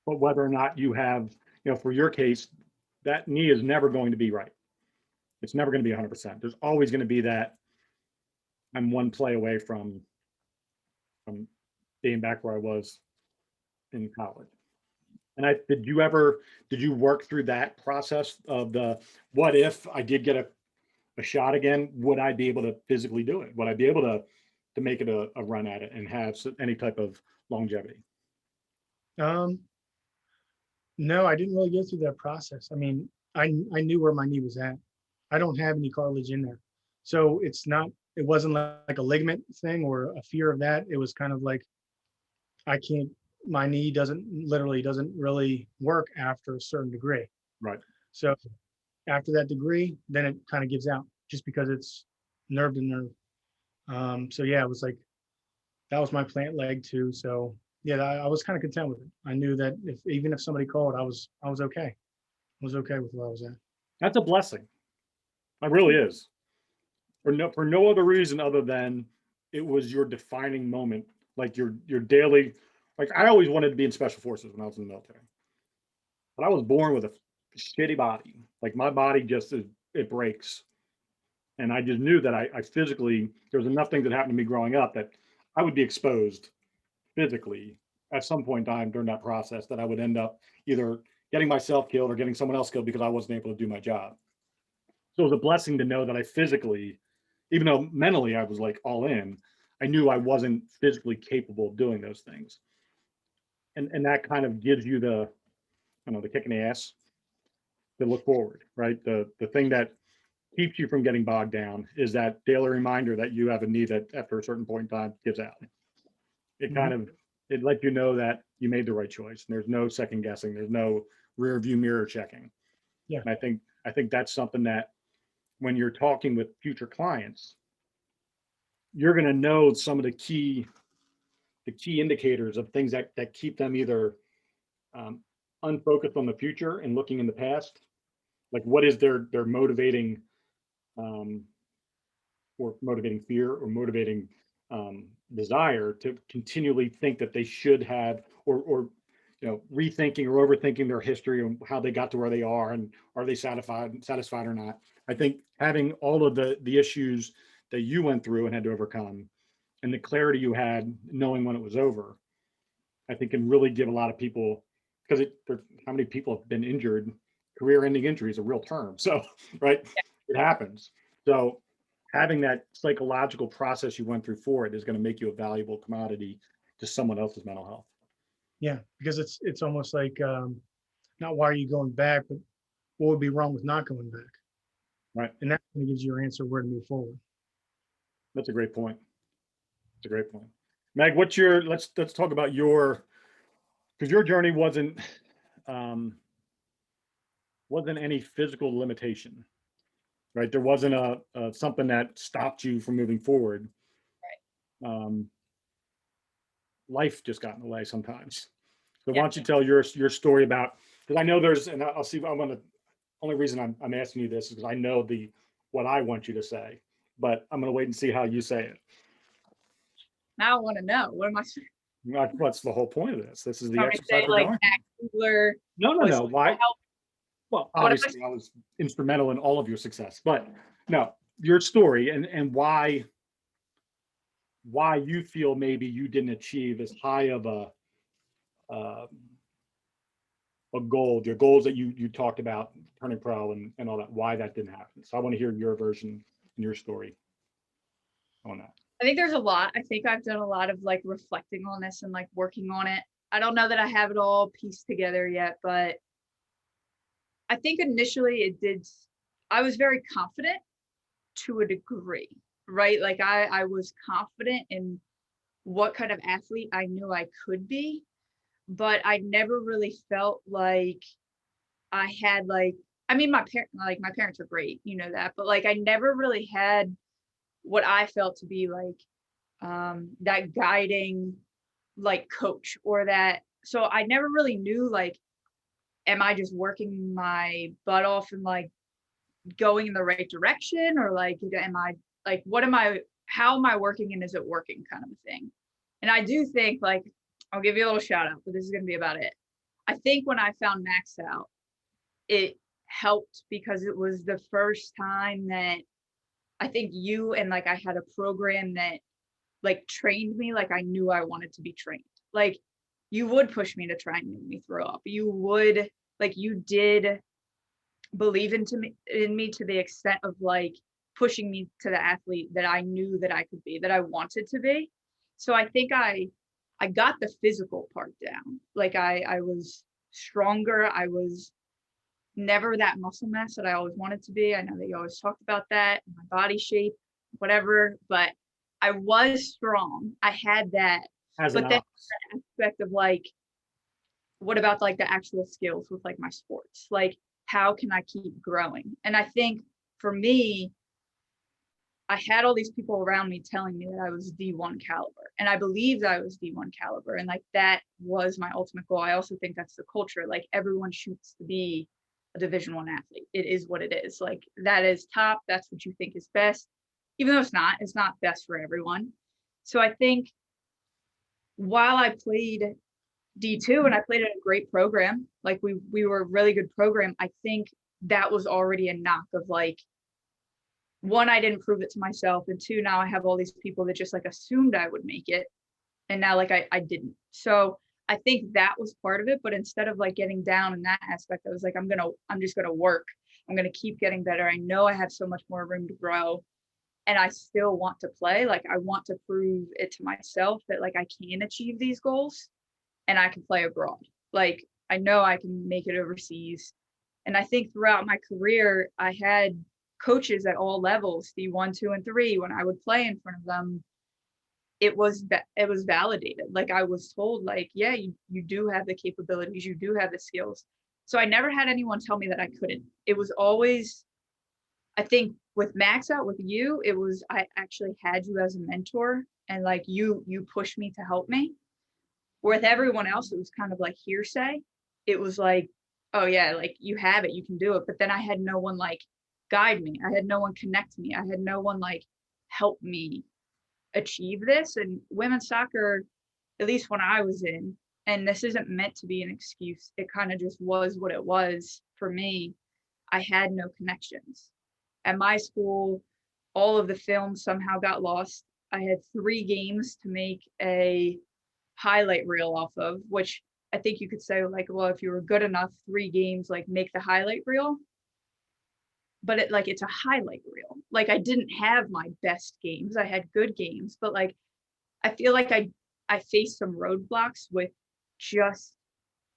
S1: but whether or not you have, for your case, that knee is never going to be right. It's never going to be 100%. There's always going to be that I'm one play away from being back where I was in college. And did you work through that process of the, what if I did get a shot again, would I be able to physically do it? Would I be able to make it a run at it and have any type of longevity?
S3: No, I didn't really go through that process. I mean, I knew where my knee was at. I don't have any cartilage in there. So it wasn't like a ligament thing or a fear of that. It was kind of like, my knee doesn't really work after a certain degree.
S1: Right.
S3: So after that degree, then it kind of gives out just because it's nerve to nerve. So yeah, it was like, that was my plant leg too. So yeah, I was kind of content with it. I knew that even if somebody called, I was okay. I was okay with where I was at.
S1: That's a blessing. It really is. For no other reason other than it was your defining moment, like your daily. Like, I always wanted to be in special forces when I was in the military, but I was born with a shitty body. Like, my body just it breaks, and I just knew that I physically, there was enough things that happened to me growing up that I would be exposed physically at some point in time during that process, that I would end up either getting myself killed or getting someone else killed because I wasn't able to do my job. So it was a blessing to know that I physically, even though mentally I was like all in, I knew I wasn't physically capable of doing those things. And that kind of gives you the kick in the ass to look forward, right? The thing that keeps you from getting bogged down is that daily reminder that you have a knee that after a certain point in time gives out. It kind of, it lets you know that you made the right choice. And there's no second guessing. There's no rear view mirror checking.
S3: Yeah.
S1: And I think that's something that when you're talking with future clients, you're going to know some of the key indicators of things that keep them either unfocused on the future and looking in the past. Like, what is their motivating or motivating fear or motivating desire to continually think that they should have, or rethinking or overthinking their history and how they got to where they are, and are they satisfied or not. I think having all of the issues that you went through and had to overcome, and the clarity you had knowing when it was over, I think can really give a lot of people, because how many people have been injured? Career-ending injury is a real term. So, right, it happens. So having that psychological process you went through for it is going to make you a valuable commodity to someone else's mental health.
S3: Yeah, because it's almost like, not why are you going back, but what would be wrong with not going back?
S1: Right.
S3: And that kind of gives you your answer where to move forward.
S1: That's a great point. It's a great point. Meg, let's talk about because your journey wasn't any physical limitation, right? There wasn't a something that stopped you from moving forward.
S2: Right.
S1: Life just got in the way sometimes. So
S2: Yeah.
S1: why don't you tell your story about, because I know and I'll see, only reason I'm asking you this is because I know what I want you to say, but I'm going to wait and see how you say it.
S2: Now I want to know. What am I
S1: What's the whole point of this? This is the
S2: trying to
S1: exercise
S2: say?
S1: we're
S2: Like
S1: going
S2: Cubbler
S1: No. Why?
S2: help.
S1: Well,
S2: What if
S1: obviously I was instrumental in all of your success, but no, your story and why you feel maybe you didn't achieve as high of a a goal, your goals that you talked about turning pro and all that, why that didn't happen. So I want to hear your version and your story on that.
S2: I think there's a lot. I think I've done a lot of like reflecting on this and like working on it. I don't know that I have it all pieced together yet, but I think initially I was very confident to a degree, right? Like I was confident in what kind of athlete I knew I could be, but I never really felt like I had like, I mean, my parents are great, you know that, but like I never really had what I felt to be like that guiding like coach or that. So I never really knew like, am I just working my butt off and like going in the right direction, or like am I like how am I working and is it working kind of a thing. And I do think like I'll give you a little shout out, but this is going to be about it. I think when I found Max Out, it helped because it was the first time that I think you and like I had a program that like trained me like I knew I wanted to be trained. Like you would push me to try and make me throw up. You would like you did believe in me to the extent of like pushing me to the athlete that I knew that I could be, that I wanted to be. So I think I got the physical part down. Like I was stronger. I was never that muscle mass that I always wanted to be. I know that you always talked about that, my body shape, whatever, but I was strong. I had that.
S1: As
S2: But
S1: an
S2: then
S1: ops.
S2: the aspect of like, what about like the actual skills with like my sports? Like, how can I keep growing? And I think for me, I had all these people around me telling me that I was D1 caliber, and I believed I was D1 caliber, and like that was my ultimate goal. I also think that's the culture. Like everyone shoots to be a Division I athlete. It is what it is. Like that is top. That's what you think is best, even though it's not best for everyone. So I think while I played D2 and I played in a great program, like we were a really good program, I think that was already a knock of like, one, I didn't prove it to myself, and two, now I have all these people that just like assumed I would make it, and now like I didn't. So I think that was part of it, but instead of like getting down in that aspect, I was like, I'm just gonna work. I'm gonna keep getting better. I know I have so much more room to grow, and I still want to play. Like I want to prove it to myself that like I can achieve these goals and I can play abroad. Like I know I can make it overseas. And I think throughout my career, I had coaches at all levels, D1, 2, and 3. When I would play in front of them, it was validated. Like I was told, like, yeah, you do have the capabilities, you do have the skills. So I never had anyone tell me that I couldn't. It was always, I think with Max Out, with you, it was I actually had you as a mentor, and like you pushed me to help me. With everyone else, it was kind of like hearsay. It was like, oh yeah, like you have it, you can do it. But then I had no one like guide me. I had no one connect me. I had no one like help me achieve this. And women's soccer, at least when I was in, and this isn't meant to be an excuse, it kind of just was what it was for me. I had no connections. At my school, all of the film somehow got lost. I had 3 games to make a highlight reel off of, which I think you could say like, well, if you were good enough, 3 games, like make the highlight reel. But it's a highlight reel. Like I didn't have my best games. I had good games, but like I feel like I faced some roadblocks with just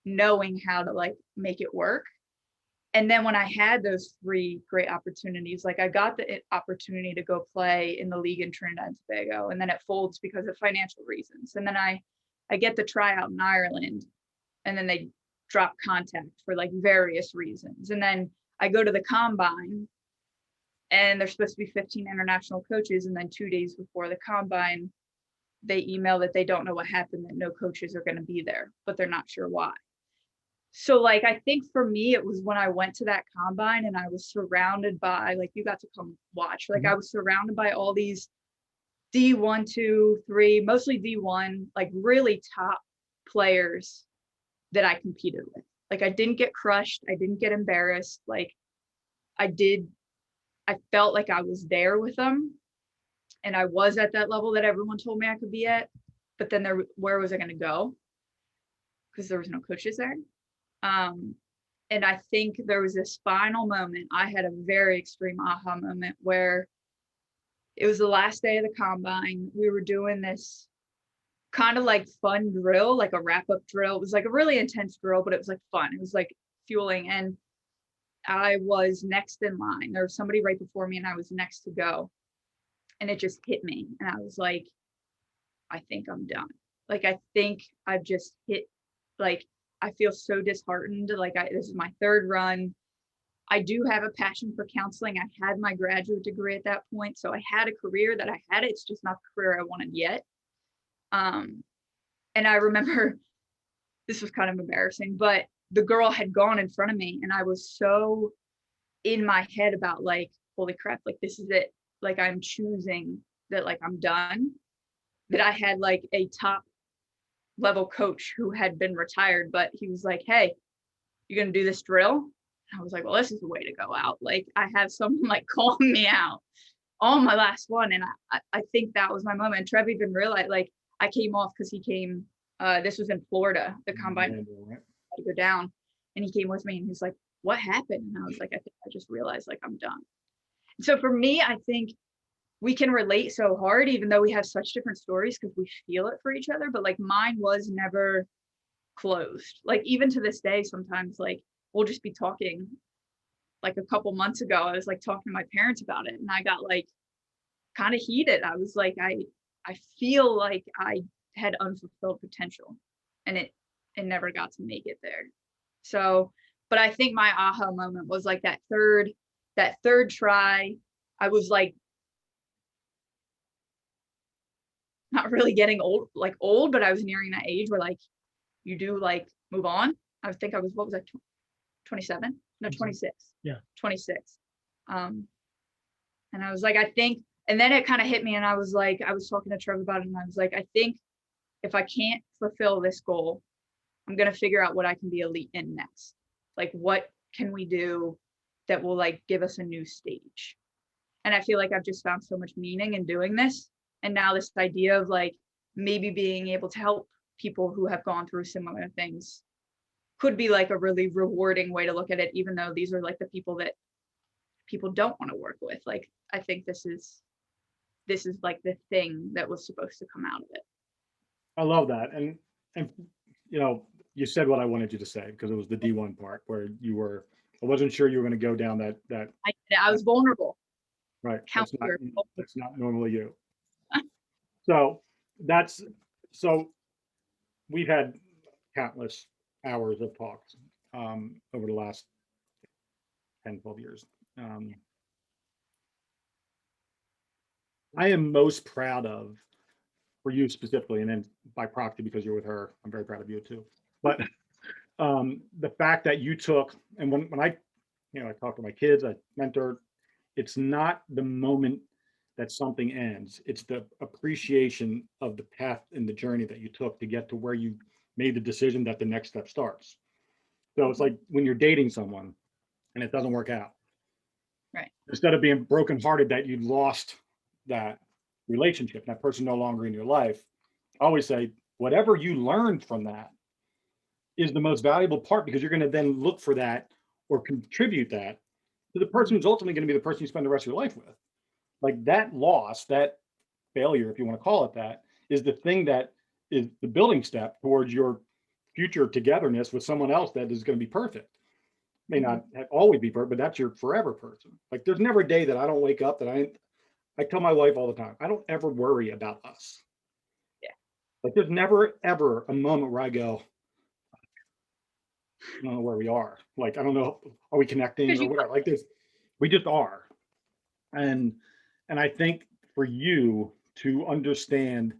S2: knowing how to like make it work. And then when I had those 3 great opportunities, like I got the opportunity to go play in the league in Trinidad and Tobago, and then it folds because of financial reasons. And then I get the tryout in Ireland, and then they drop contact for like various reasons. And then I go to the combine, and there's supposed to be 15 international coaches. And then 2 days before the combine, they email that they don't know what happened, that no coaches are going to be there, but they're not sure why. So like, I think for me, it was when I went to that combine and I was surrounded by, like, you got to come watch, like I was surrounded by all these D1, 2, 3, mostly D1, like really top players that I competed with. Like I didn't get crushed. I didn't get embarrassed. Like I felt like I was there with them, and I was at that level that everyone told me I could be at. But then where was I going to go? Because there was no coaches there. And I think there was this final moment. I had a very extreme aha moment where it was the last day of the combine. We were doing this kind of like fun drill, like a wrap-up drill. It was like a really intense drill, but it was like fun. It was like fueling. And I was next in line. There was somebody right before me and I was next to go. And it just hit me. And I was like, I think I'm done. Like, I think I've just hit, like, I feel so disheartened. Like, this is my third run. I do have a passion for counseling. I had my graduate degree at that point. So I had a career that I had. It's just not the career I wanted yet. And I remember this was kind of embarrassing, but the girl had gone in front of me and I was so in my head about like, holy crap, like this is it. Like I'm choosing that, like I'm done, that I had like a top level coach who had been retired, but he was like, hey, you're going to do this drill? I was like, well, this is the way to go out. Like I have someone like calling me out on my last one. And I think that was my moment. And Trev even realized, like I came off because he came, this was in Florida, the combine to go down. And he came with me and he's like, what happened? And I was like, I think I just realized like I'm done. So for me, I think we can relate so hard, even though we have such different stories because we feel it for each other. But like mine was never closed. Like even to this day, sometimes like we'll just be talking. Like a couple months ago, I was like talking to my parents about it and I got like kind of heated. I was like, I feel like I had unfulfilled potential and it never got to make it there. So, but I think my aha moment was like that third try. I was like not really getting old, but I was nearing that age where like you do like move on. I think I was, what was I, 27? No, 26.
S3: Yeah.
S2: 26. And I was like, I think, and then it kind of hit me and I was like, I was talking to Trevor about it and I was like, I think if I can't fulfill this goal, I'm going to figure out what I can be elite in next. Like, what can we do that will like give us a new stage? And I feel like I've just found so much meaning in doing this. And now this idea of like maybe being able to help people who have gone through similar things could be like a really rewarding way to look at it, even though these are like the people that people don't want to work with. Like, I think this is like the thing that was supposed to come out of it.
S1: I love that. And you know, you said what I wanted you to say because it was the D1 part where you were, I wasn't sure you were going to go down that.
S2: I was vulnerable.
S1: Right.
S2: Counselor.
S1: That's not normally you. So we've had countless hours of talks over the last 10, 12 years. I am most proud of, for you specifically, and then by proxy, because you're with her, I'm very proud of you too. But the fact that you took, and when I talk to my kids, I mentor, it's not the moment that something ends. It's the appreciation of the path and the journey that you took to get to where you made the decision that the next step starts. So it's like when you're dating someone and it doesn't work out.
S2: Right.
S1: Instead of being brokenhearted that you lost that relationship, that person no longer in your life, I always say, whatever you learned from that is the most valuable part, because you're going to then look for that or contribute that to the person who's ultimately going to be the person you spend the rest of your life with. Like that loss, that failure, if you want to call it that, is the thing that is the building step towards your future togetherness with someone else that is going to be perfect. May not always be perfect, but that's your forever person. Like there's never a day that I don't wake up that I tell my wife all the time, I don't ever worry about us.
S2: Yeah.
S1: Like there's never ever a moment where I go, I don't know where we are. Like, I don't know, are we connecting or whatever? Like this, we just are. And I think for you to understand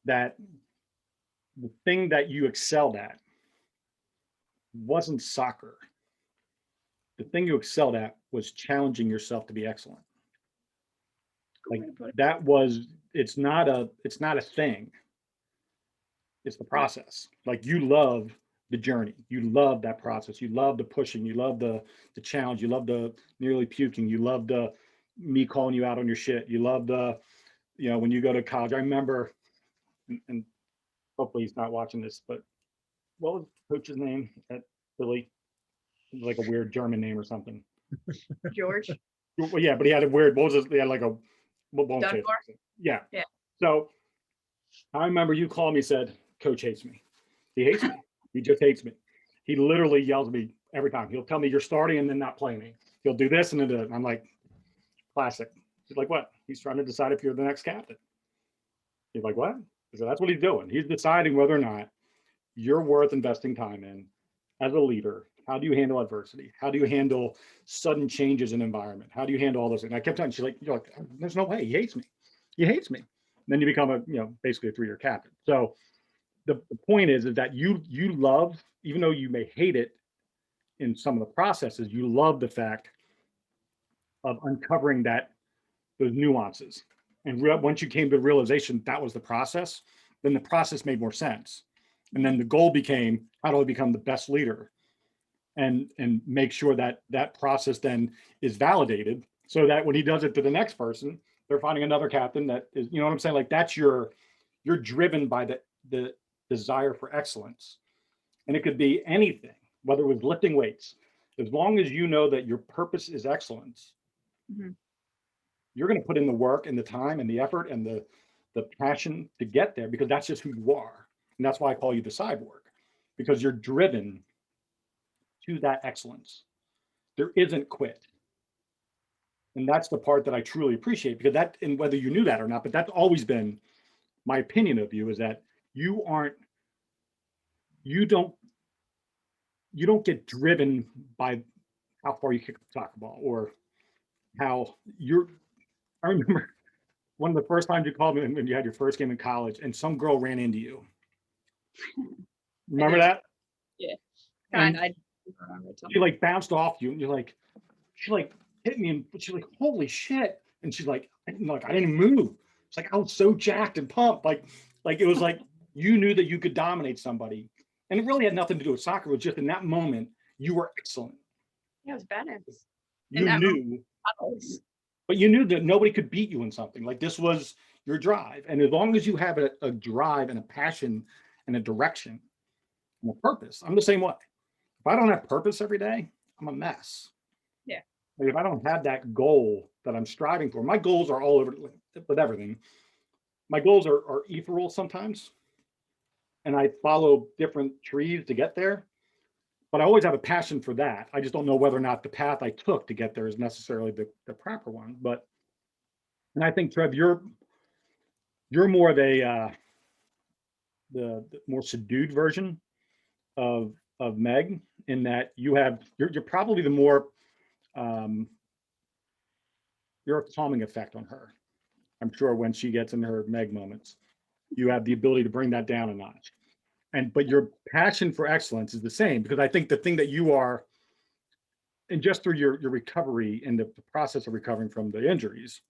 S1: that the thing that you excelled at wasn't soccer. The thing you excelled at was challenging yourself to be excellent. Like that was, it's not a thing. It's the process. Like you love the journey. You love that process. You love the pushing. You love the challenge. You love the nearly puking. You love the me calling you out on your shit. You love the, when you go to college. I remember, and hopefully he's not watching this, but what was the coach's name at Philly? It was like a weird German name or something.
S2: George
S1: Well, yeah, but he had a weird, what was it? He had like a, what won't say it.
S2: Dunbar.
S1: Yeah.
S2: Yeah.
S1: So I remember you called me, said, Coach hates me. He hates me. He just hates me. He literally yells at me every time. He'll tell me you're starting and then not playing me. He'll do this and then do it. I'm like, classic. He's like, what? He's trying to decide if you're the next captain. He's like, what? I said, that's what he's doing. He's deciding whether or not you're worth investing time in as a leader. How do you handle adversity? How do you handle sudden changes in environment? How do you handle all those things? And I kept telling she's like, you're like, there's no way. He hates me. He hates me. And then you become a, basically a 3-year captain. So the point is that you love, even though you may hate it in some of the processes, you love the fact of uncovering those nuances. And once you came to the realization that was the process, then the process made more sense. And then the goal became, how do I become the best leader? And make sure that that process then is validated so that when he does it to the next person, they're finding another captain that is, you know what I'm saying? Like that's you're driven by the desire for excellence. And it could be anything, whether it was lifting weights. As long as you know that your purpose is excellence, you're going to put in the work and the time and the effort and the passion to get there, because that's just who you are. And that's why I call you the cyborg, because you're driven to that excellence. There isn't quit. And that's the part that I truly appreciate, because that, and whether you knew that or not, but that's always been my opinion of you, is that you don't get driven by how far you kick the soccer ball or how I remember one of the first times you called me when you had your first game in college and some girl ran into you. Remember that?
S2: Yeah.
S1: And
S2: I remember
S1: she like bounced off you and she like hit me and she's like, holy shit. And she's like, I didn't even move. It's like, I was so jacked and pumped. Like it was like, you knew that you could dominate somebody. And it really had nothing to do with soccer. It was just in that moment, you were excellent.
S2: Yeah, it was badass.
S1: You knew, but you knew that nobody could beat you in something. Like this was your drive. And as long as you have a drive and a passion and a direction and a purpose, I'm the same way. If I don't have purpose every day, I'm a mess.
S2: Yeah.
S1: Like if I don't have that goal that I'm striving for, my goals are all over with everything. My goals are ethereal sometimes, and I follow different trees to get there. But I always have a passion for that. I just don't know whether or not the path I took to get there is necessarily the proper one. But, and I think, Trev, you're more of the more subdued version of Meg, in that you're probably the more you're a calming effect on her. I'm sure when she gets in her Meg moments, you have the ability to bring that down a notch. But your passion for excellence is the same, because I think the thing that you are, and just through your recovery and the process of recovering from the injuries,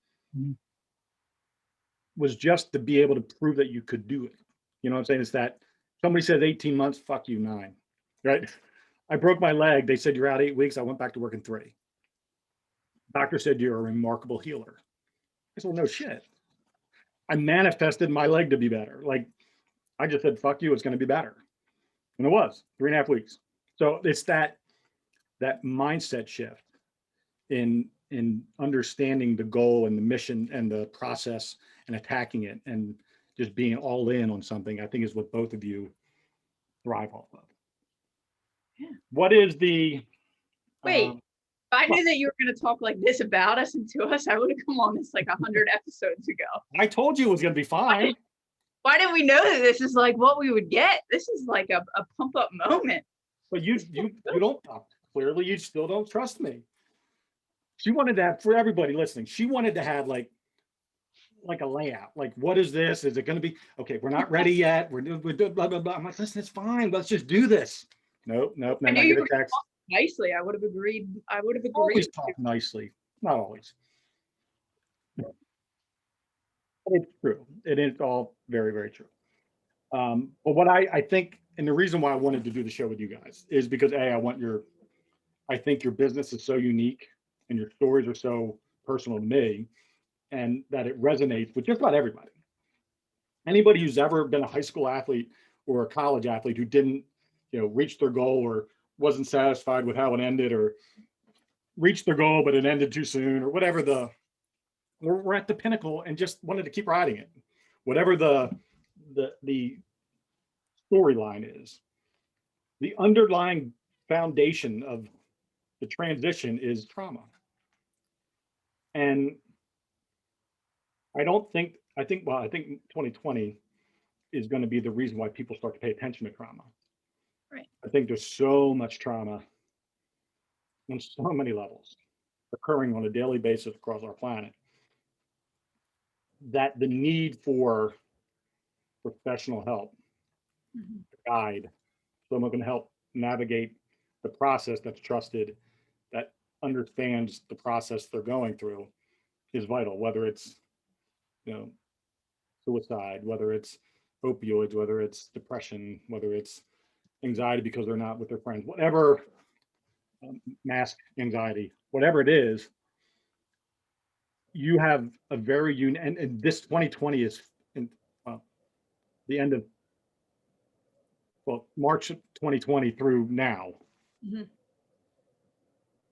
S1: was just to be able to prove that you could do it. You know what I'm saying? It's that somebody says 18 months, fuck you, 9, right? I broke my leg. They said, you're out 8 weeks. I went back to work in 3. Doctor said, you're a remarkable healer. I said, well, no shit. I manifested my leg to be better. Like I just said, fuck you, it's going to be better. And it was 3.5 weeks. So it's that mindset shift in understanding the goal and the mission and the process and attacking it and just being all in on something, I think is what both of you thrive off of.
S2: Yeah.
S1: What is the
S2: wait? If I knew that you were going to talk like this about us and to us, I would have come on this like 100 episodes ago.
S1: I told you it was going to be fine.
S2: Why didn't we know that this is like what we would get? This is like a pump up moment.
S1: But you don't talk. Clearly, you still don't trust me. She wanted to have, for everybody listening, she wanted to have like a layout. Like, what is this? Is it going to be, okay, we're not ready yet. We're doing blah, blah, blah. I'm like, listen, it's fine. Let's just do this. Nope. Then I get a text.
S2: Nicely, I would have agreed.
S1: Always talk nicely. Not always. It's true. It is all very, very true. But what I think, and the reason why I wanted to do the show with you guys is because I think your business is so unique and your stories are so personal to me, and that it resonates with just about everybody. Anybody who's ever been a high school athlete or a college athlete who didn't reached their goal or wasn't satisfied with how it ended, or reached their goal but it ended too soon, or whatever. We're at the pinnacle and just wanted to keep riding it, whatever the storyline is. The underlying foundation of the transition is trauma. And I think 2020 is going to be the reason why people start to pay attention to trauma.
S2: Right.
S1: I think there's so much trauma on so many levels occurring on a daily basis across our planet that the need for professional help, guide, someone can help navigate the process that's trusted, that understands the process they're going through, is vital. Whether it's suicide, whether it's opioids, whether it's depression, whether it's anxiety because they're not with their friends, whatever, mask anxiety, whatever it is, you have a very unique, and this 2020 is in, the end of, March 2020 through now.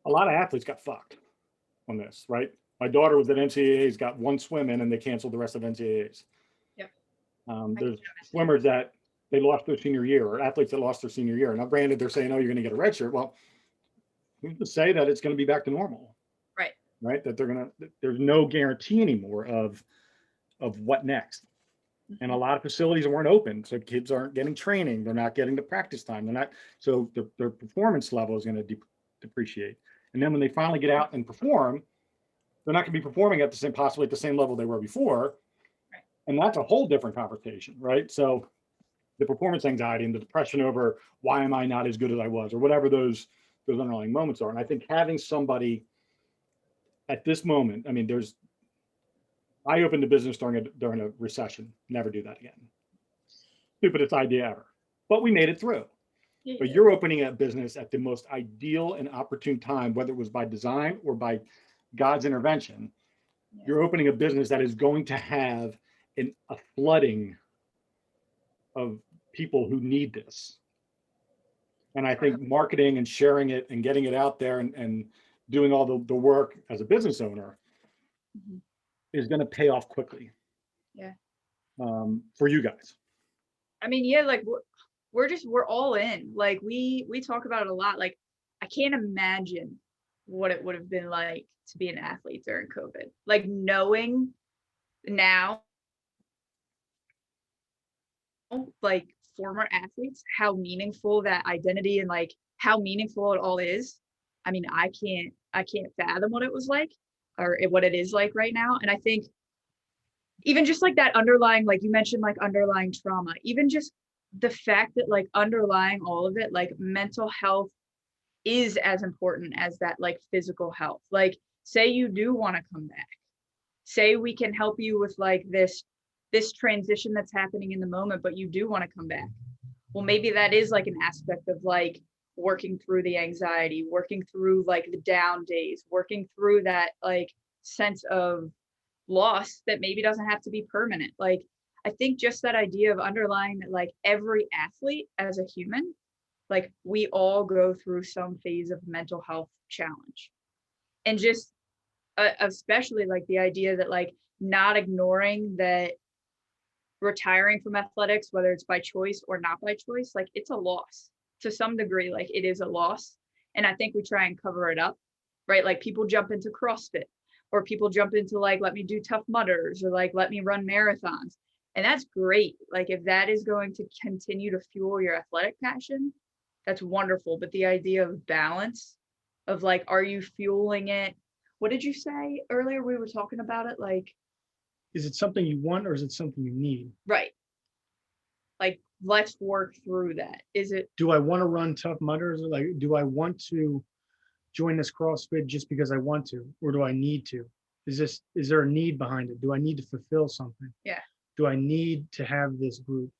S1: A lot of athletes got fucked on this, right? My daughter was at NCAAs, got one swim in, and they canceled the rest of NCAAs.
S2: Yep.
S1: There's swimmers that they lost their senior year, or athletes that lost their senior year. Now, granted, they're saying, "Oh, you're going to get a red shirt." Well, who's to say that it's going to be back to normal?
S2: Right.
S1: Right. That there's no guarantee anymore of what next. And a lot of facilities weren't open, so kids aren't getting training. They're not getting the practice time. They're not, so their performance level is going to depreciate. And then when they finally get out and perform, they're not going to be performing at possibly at the same level they were before.
S2: Right.
S1: And that's a whole different conversation, right? So the performance anxiety and the depression over why am I not as good as I was, or whatever those underlying moments are. And I think having somebody at this moment, I mean, I opened a business during a recession. Never do that again. Stupidest idea ever. But we made it through.
S2: Yeah.
S1: But you're opening a business at the most ideal and opportune time, whether it was by design or by God's intervention.
S2: Yeah.
S1: You're opening a business that is going to have a flooding of people who need this. And I think marketing and sharing it and getting it out there and doing all the work as a business owner is going to pay off quickly.
S2: Yeah.
S1: For you guys.
S2: I mean, yeah, like we're all in. Like we talk about it a lot. Like I can't imagine what it would have been like to be an athlete during COVID. Like knowing now, like former athletes, how meaningful that identity and like how meaningful it all is. I mean, I can't fathom what it was like or what it is like right now. And I think even just like that underlying, like you mentioned, like underlying trauma, even just the fact that like underlying all of it, like mental health is as important as that like physical health. Like say you do want to come back, say we can help you with like this transition that's happening in the moment, but you do want to come back. Well, maybe that is like an aspect of like working through the anxiety, working through like the down days, working through that like sense of loss that maybe doesn't have to be permanent. Like I think just that idea of underlying that like every athlete as a human, like we all go through some phase of mental health challenge. And just especially like the idea that like not ignoring that retiring from athletics, whether it's by choice or not by choice, like it's a loss to some degree. Like it is a loss. And I think we try and cover it up, right? Like people jump into CrossFit, or people jump into like, let me do Tough Mudders, or like, let me run marathons. And that's great. Like if that is going to continue to fuel your athletic passion, that's wonderful. But the idea of balance of like, are you fueling it? What did you say earlier? We were talking about it. Like,
S3: Is it something you want or is it something you need?
S2: right. Like, let's work through that. Is it?
S3: Do I want to run Tough Mudders? Or like, do I want to join this CrossFit just because I want to, or do I need to? Is there a need behind it? Do I need to fulfill something?
S2: Yeah.
S3: Do I need to have this group?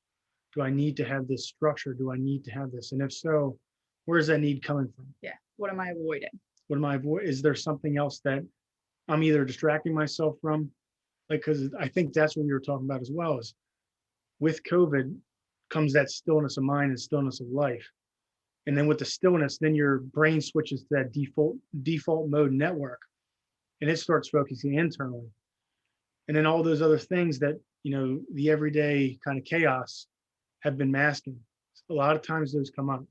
S3: Do I need to have this structure? Do I need to have this? And if so, where is that need coming from?
S2: Yeah. What am I avoiding?
S3: What am I avoiding? Is there something else that I'm either distracting myself from? Like, because I think that's what we were talking about as well, is with COVID comes that stillness of mind and stillness of life. And then with the stillness, then your brain switches to that default mode network, and it starts focusing internally. And then all those other things that, the everyday kind of chaos have been masking. A lot of times those come up.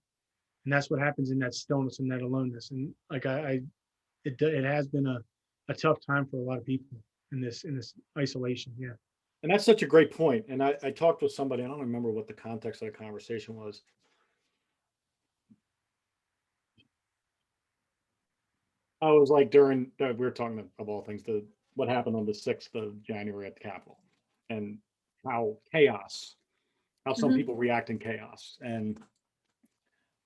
S3: And that's what happens in that stillness and that aloneness. And like it has been a tough time for a lot of people in this isolation. Yeah.
S1: And that's such a great point. And I talked with somebody, I don't remember what the context of the conversation was. I was like during, we were talking of all things, what happened on the 6th of January at the Capitol, and how some
S2: Mhm.
S1: people react in chaos. And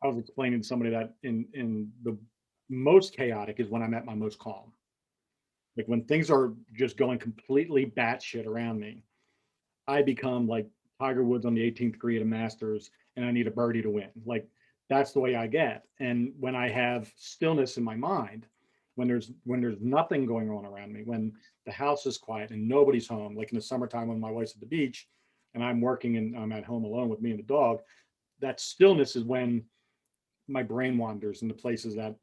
S1: I was explaining to somebody that in the most chaotic is when I'm at my most calm. Like when things are just going completely batshit around me, I become like Tiger Woods on the 18th green at a Masters, and I need a birdie to win. Like that's the way I get. And when I have stillness in my mind, when there's nothing going on around me, when the house is quiet and nobody's home, like in the summertime when my wife's at the beach and I'm working and I'm at home alone with me and the dog, that stillness is when my brain wanders into places that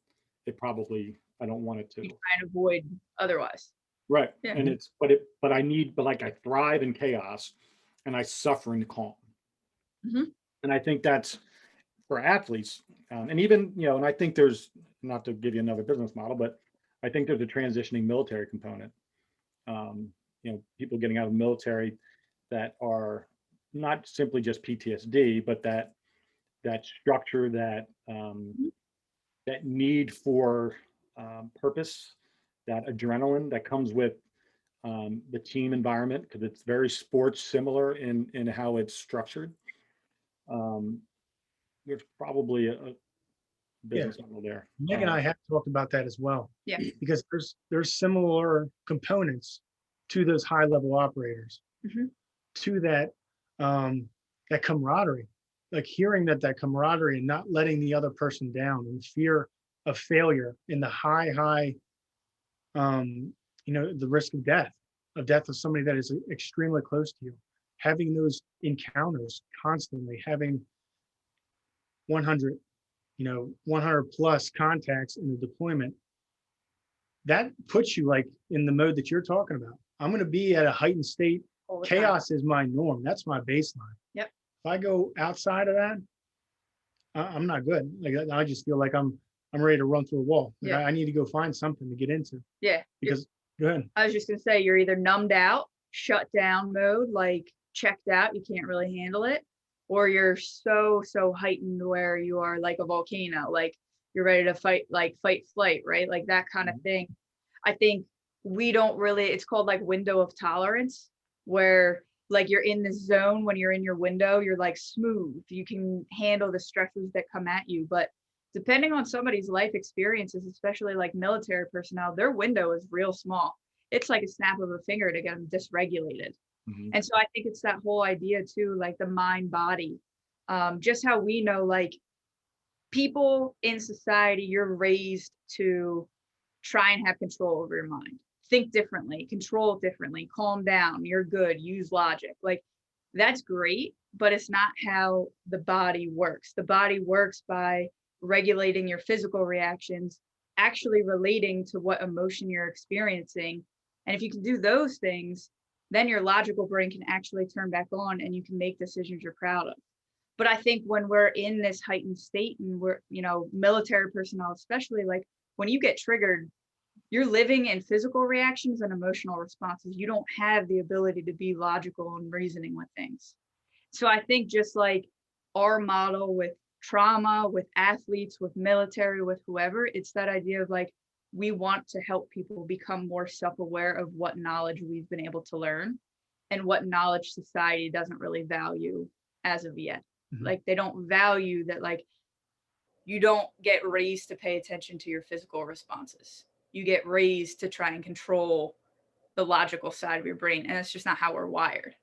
S1: I don't want it to.
S2: You try and avoid otherwise.
S1: Right.
S2: Yeah.
S1: And but like I thrive in chaos and I suffer in the calm.
S2: Mhm.
S1: And I think that's for athletes. And even, and I think there's, not to give you another business model, but I think there's a transitioning military component. People getting out of the military that are not simply just PTSD, but that structure, that need for purpose, that adrenaline that comes with the team environment, because it's very sports similar in how it's structured. There's probably a business model there.
S3: Meg and I have talked about that as well.
S2: Yeah.
S3: Because there's similar components to those high level operators,
S2: Mhm.
S3: to that camaraderie, like hearing that camaraderie and not letting the other person down, and fear of failure, in the high, the risk of death of somebody that is extremely close to you, having those encounters constantly, having 100 100 plus contacts in the deployment, that puts you like in the mode that you're talking about. I'm going to be at a heightened state.
S2: All the time.
S3: Chaos is my norm. That's my baseline.
S2: Yep.
S3: If I go outside of that, I'm not good. Like I just feel like I'm ready to run through a wall. Like,
S2: Yeah.
S3: I need to go find something to get into.
S2: Yeah.
S3: Because go ahead.
S2: I was just gonna say, you're either numbed out, shut down mode, like checked out, you can't really handle it, or you're so heightened where you are like a volcano, like you're ready to fight, like fight flight, right? Like that kind of thing. I think we don't really, it's called like window of tolerance, where like you're in the zone. When you're in your window, you're like smooth, you can handle the stresses that come at you. But depending on somebody's life experiences, especially like military personnel, their window is real small. It's like a snap of a finger to get them dysregulated.
S1: Mhm.
S2: And so I think it's that whole idea too, like the mind body, just how we know, like people in society, you're raised to try and have control over your mind, think differently, control differently, calm down, you're good, use logic. Like that's great, but it's not how the body works. The body works by regulating your physical reactions, actually relating to what emotion you're experiencing. And if you can do those things, then your logical brain can actually turn back on and you can make decisions you're proud of. But I think when we're in this heightened state and we're, military personnel, especially, like when you get triggered, you're living in physical reactions and emotional responses. You don't have the ability to be logical and reasoning with things. So I think just like our model with trauma, with athletes, with military, with whoever, it's that idea of like, we want to help people become more self-aware of what knowledge we've been able to learn and what knowledge society doesn't really value as of yet.
S3: Mhm.
S2: Like they don't value that, like you don't get raised to pay attention to your physical responses. You get raised to try and control the logical side of your brain. And that's just not how we're wired.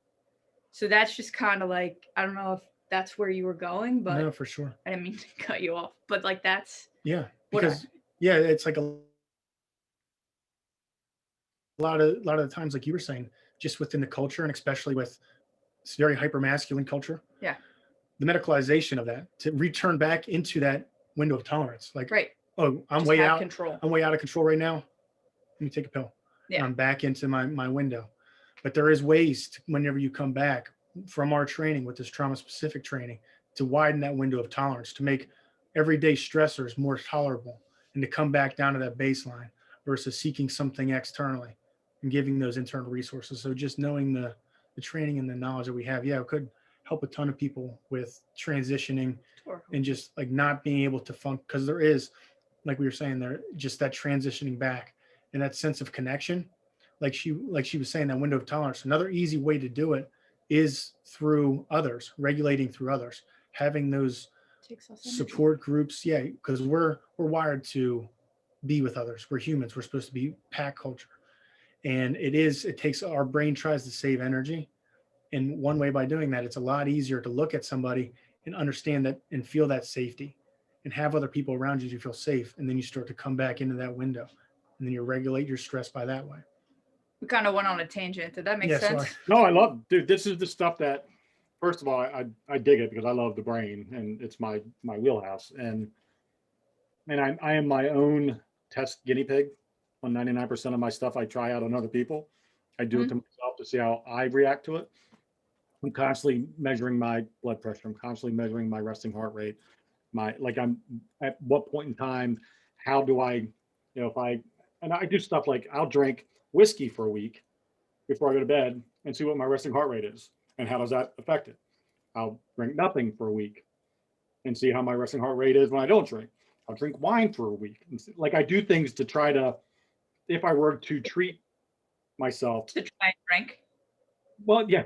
S2: So that's just kind of like, I don't know if that's where you were going, but
S3: No, for sure.
S2: I didn't mean to cut you off. But like that's
S3: Yeah.
S2: what
S3: Because yeah, it's like a lot of the times, like you were saying, just within the culture, and especially with it's very hyper masculine culture.
S2: Yeah.
S3: the medicalization of that, to return back into that window of tolerance. Like,
S2: Right.
S3: oh, I'm
S2: Just
S3: way
S2: have
S3: out.
S2: control.
S3: I'm way out of control right now. Let me take a pill.
S2: Yeah.
S3: And I'm back into my window. But there is ways to, whenever you come back from our training with this trauma specific training, to widen that window of tolerance, to make everyday stressors more tolerable, and to come back down to that baseline versus seeking something externally and giving those internal resources. So just knowing the training and the knowledge that we have, it could help a ton of people with transitioning and just like not being able to function, because there is, like we were saying there, just that transitioning back and that sense of connection. Like she was saying, that window of tolerance. Another easy way to do it is through others, regulating through others, having those support groups. Yeah, because we're wired to be with others. We're humans. We're supposed to be pack culture, and it takes, our brain tries to save energy, and one way by doing that, it's a lot easier to look at somebody and understand that and feel that safety, and have other people around you to feel safe, and then you start to come back into that window, and then you regulate your stress by that way.
S2: We kind of went on a tangent. Did that make sense?
S3: Sorry.
S1: No, I love, dude, this is the stuff that, first of all, I dig it because I love the brain and it's my wheelhouse. And I am my own test guinea pig on 99% of my stuff I try out on other people. I do it to myself to see how I react to it. I'm constantly measuring my blood pressure. I'm constantly measuring my resting heart rate. I'm at what point in time, how do I, if I do stuff like I'll drink whiskey for a week before I go to bed and see what my resting heart rate is and how does that affect it. I'll drink nothing for a week and see how my resting heart rate is when I don't drink. I'll drink wine for a week. Like I do things to try to, if I were to treat myself.
S2: To try and drink.
S1: Well, yeah,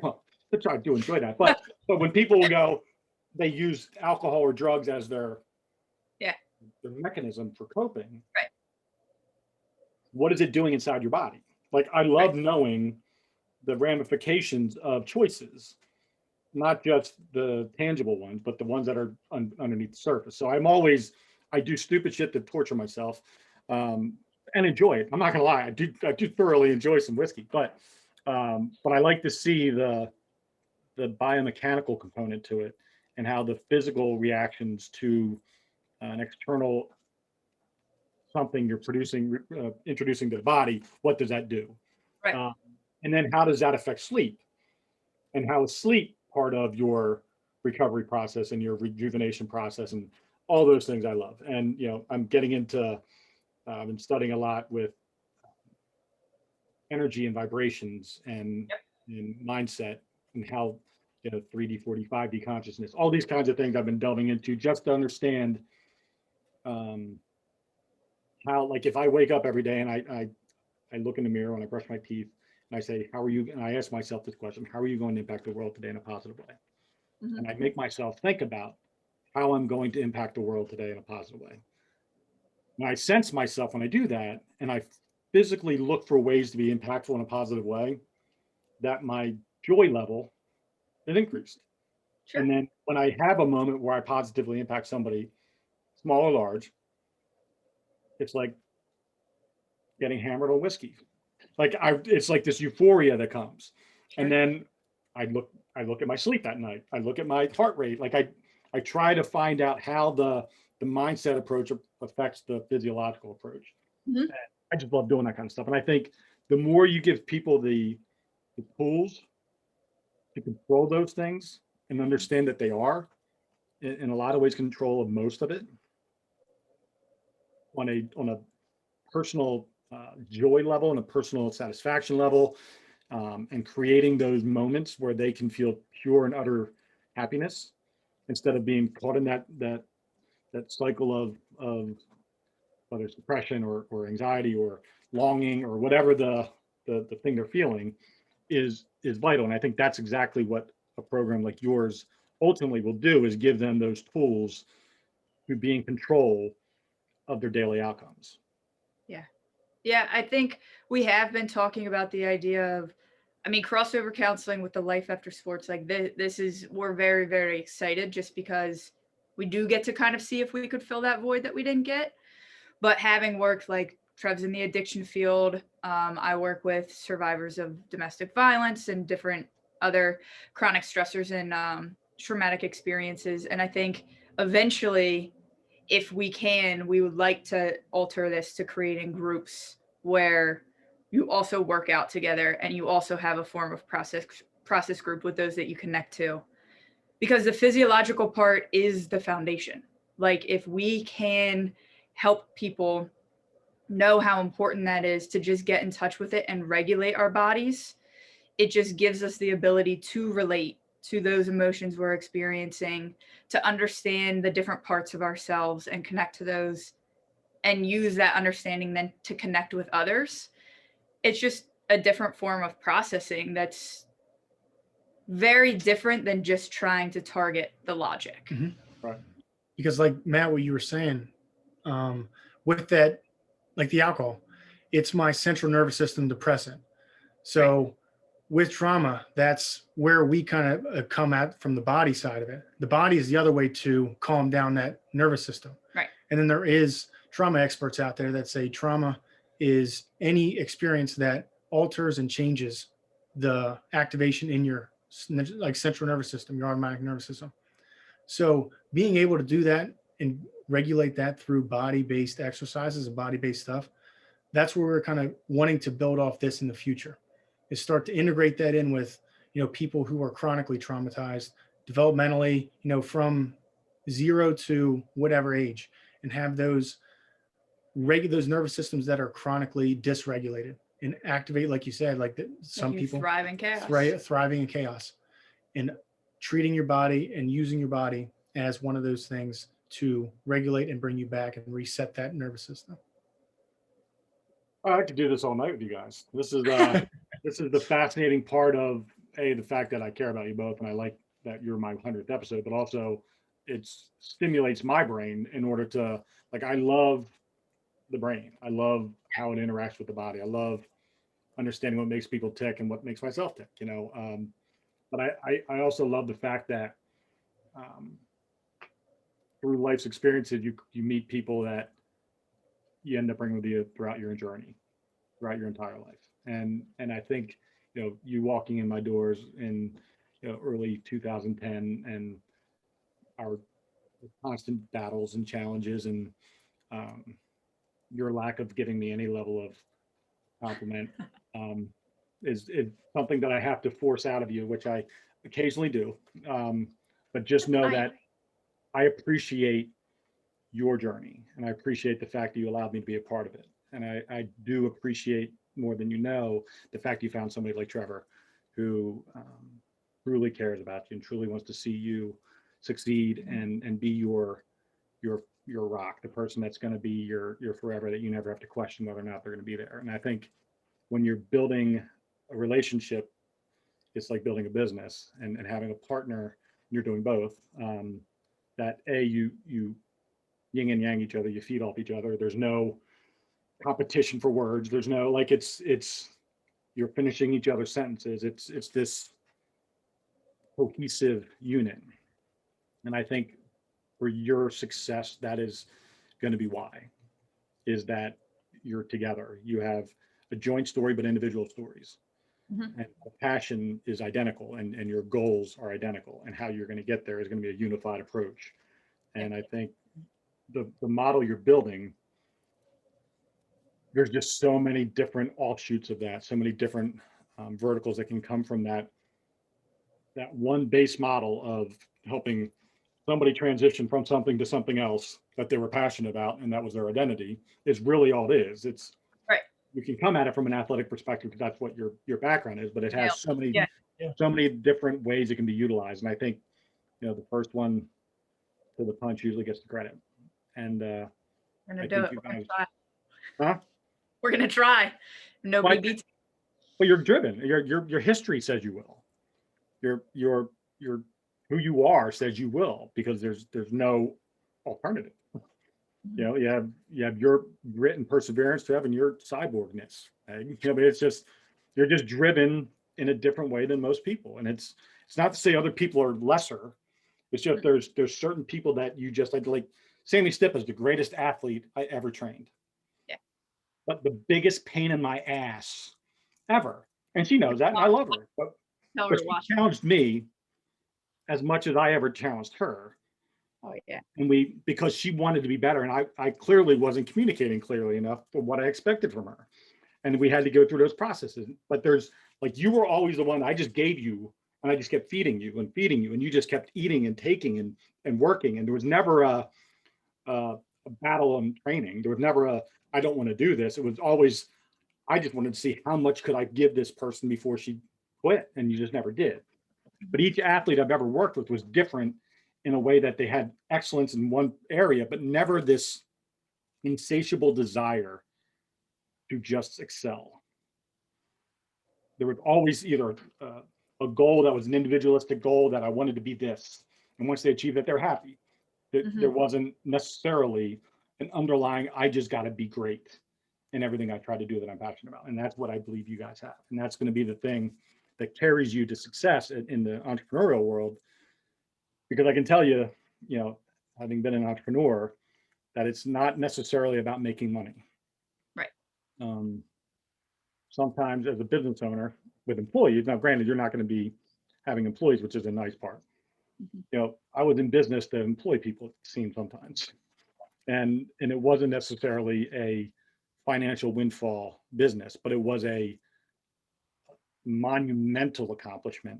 S1: to try to enjoy that. But when people will go, they use alcohol or drugs as their mechanism for coping.
S2: Right.
S1: What is it doing inside your body? Like I love knowing the ramifications of choices, not just the tangible ones, but the ones that are underneath the surface. So I do stupid shit to torture myself and enjoy it. I'm not gonna lie, I do thoroughly enjoy some whiskey, but I like to see the biomechanical component to it and how the physical reactions to an external something you're producing, introducing to the body, what does that do?
S2: Right.
S1: And then how does that affect sleep? And how is sleep part of your recovery process and your rejuvenation process and all those things I love. And, I'm getting into, I've been studying a lot with energy and vibrations and mindset and how, 3D, 4D, 5D consciousness, all these kinds of things I've been delving into just to understand how, like, if I wake up every day and I look in the mirror when I brush my teeth and I say, how are you? And I ask myself this question, how are you going to impact the world today in a positive way? Mm-hmm. And I make myself think about how I'm going to impact the world today in a positive way. And I sense myself when I do that, and I physically look for ways to be impactful in a positive way, that my joy level is increased. Sure. And then when I have a moment where I positively impact somebody, small or large, it's like getting hammered on whiskey. It's like this euphoria that comes. Sure. And then I look at my sleep at night. I look at my heart rate. Like I try to find out how the mindset approach affects the physiological approach. Mm-hmm. I just love doing that kind of stuff. And I think the more you give people the tools to control those things and understand that they are, in a lot of ways, control of most of it on a personal joy level and a personal satisfaction level, and creating those moments where they can feel pure and utter happiness instead of being caught in that cycle of whether it's depression or anxiety or longing or whatever the thing they're feeling is vital. And I think that's exactly what a program like yours ultimately will do, is give them those tools to be in control of their daily outcomes.
S2: Yeah, I think we have been talking about the idea of, crossover counseling with the life after sports. Like we're very, very excited just because we do get to kind of see if we could fill that void that we didn't get. But having worked, like Trev's in the addiction field, I work with survivors of domestic violence and different other chronic stressors in traumatic experiences. And I think eventually, if we can, we would like to alter this to creating groups where you also work out together and you also have a form of process group with those that you connect to. Because the physiological part is the foundation. Like if we can help people know how important that is to just get in touch with it and regulate our bodies, it just gives us the ability to relate to those emotions we're experiencing, to understand the different parts of ourselves and connect to those and use that understanding then to connect with others. It's just a different form of processing that's very different than just trying to target the logic.
S1: Right.
S3: Because like Matt, what you were saying, with that, like the alcohol, it's my central nervous system depressant. So with trauma, that's where we kind of come at from the body side of it. The body is the other way to calm down that nervous system.
S2: Right.
S3: And then there is trauma experts out there that say trauma is any experience that alters and changes the activation in your like central nervous system, your automatic nervous system. So being able to do that and regulate that through body-based exercises and body-based stuff, that's where we're kind of wanting to build off this in the future, is start to integrate that in with, people who are chronically traumatized developmentally, from 0 to whatever age, and have those nervous systems that are chronically dysregulated and activate, like you said, like some people
S2: thrive in chaos.
S3: Thriving in chaos, and treating your body and using your body as one of those things to regulate and bring you back and reset that nervous system.
S1: I could do this all night with you guys. This is this is the fascinating part of the fact that I care about you both, and I like that you're my 100th episode, but also it stimulates my brain in order to, like, I love the brain. I love how it interacts with the body. I love understanding what makes people tick and what makes myself tick, but I also love the fact that through life's experiences, you meet people that you end up bringing with you throughout your journey, throughout your entire life. And I think, you walking in my doors in early 2010, and our constant battles and challenges, and your lack of giving me any level of compliment is something that I have to force out of you, which I occasionally do. But just know that I appreciate your journey, and I appreciate the fact that you allowed me to be a part of it. And I do appreciate, more than you know, the fact you found somebody like Trevor who truly cares about you and truly wants to see you succeed and be your rock, the person that's going to be your forever, that you never have to question whether or not they're going to be there. And I think when you're building a relationship, it's like building a business, and having a partner, you're doing both. That you yin and yang each other, you feed off each other. There's no competition for words. There's no, like, it's you're finishing each other's sentences. It's this cohesive unit. And I think for your success, that is going to be why, is that you're together. You have a joint story, but individual stories.
S2: Mm-hmm.
S1: And the passion is identical, and your goals are identical, and how you're going to get there is going to be a unified approach. And I think the model you're building, there's just so many different offshoots of that, so many different verticals that can come from that one base model of helping somebody transition from something to something else that they were passionate about, and that was their identity, is really all it is. It's
S2: right.
S1: You can come at it from an athletic perspective because that's what your background is, but it has so many different ways it can be utilized. And I think, the first one to the punch usually gets the credit. And
S2: We're gonna
S1: I
S2: do
S1: think
S2: it.
S1: you
S2: We're gonna
S1: guys,
S2: try.
S1: huh?
S2: We're gonna try. Nobody
S1: Well,
S2: beats.
S1: But you're driven. Your history says you will. Your who you are says you will, because there's no alternative. You have your grit and perseverance to have, and your cyborgness. But it's just, you're just driven in a different way than most people. And it's not to say other people are lesser. It's just there's certain people that you just, like Sammy Stipp is the greatest athlete I ever trained.
S2: Yeah.
S1: But the biggest pain in my ass ever. And she knows that, and I love her. But she challenged me as much as I ever challenged her.
S2: Oh yeah.
S1: And because she wanted to be better, and I clearly wasn't communicating clearly enough for what I expected from her. And we had to go through those processes. But there's like, you were always the one I just gave you, and I just kept feeding you, and you just kept eating and taking and working. And there was never a battle and training. There was never I don't want to do this. It was always, I just wanted to see how much could I give this person before she quit, and you just never did. But each athlete I've ever worked with was different in a way that they had excellence in one area, but never this insatiable desire to just excel. There was always either a goal that was an individualistic goal that I wanted to be this. And once they achieved that, they're happy. There wasn't necessarily an underlying, I just got to be great in everything I try to do that I'm passionate about. And that's what I believe you guys have. And that's going to be the thing that carries you to success in the entrepreneurial world. Because I can tell you, having been an entrepreneur, that it's not necessarily about making money.
S2: Right.
S1: Sometimes as a business owner with employees, now granted, you're not going to be having employees, which is a nice part. I was in business to employ people, it seemed sometimes. And it wasn't necessarily a financial windfall business, but it was a monumental accomplishment.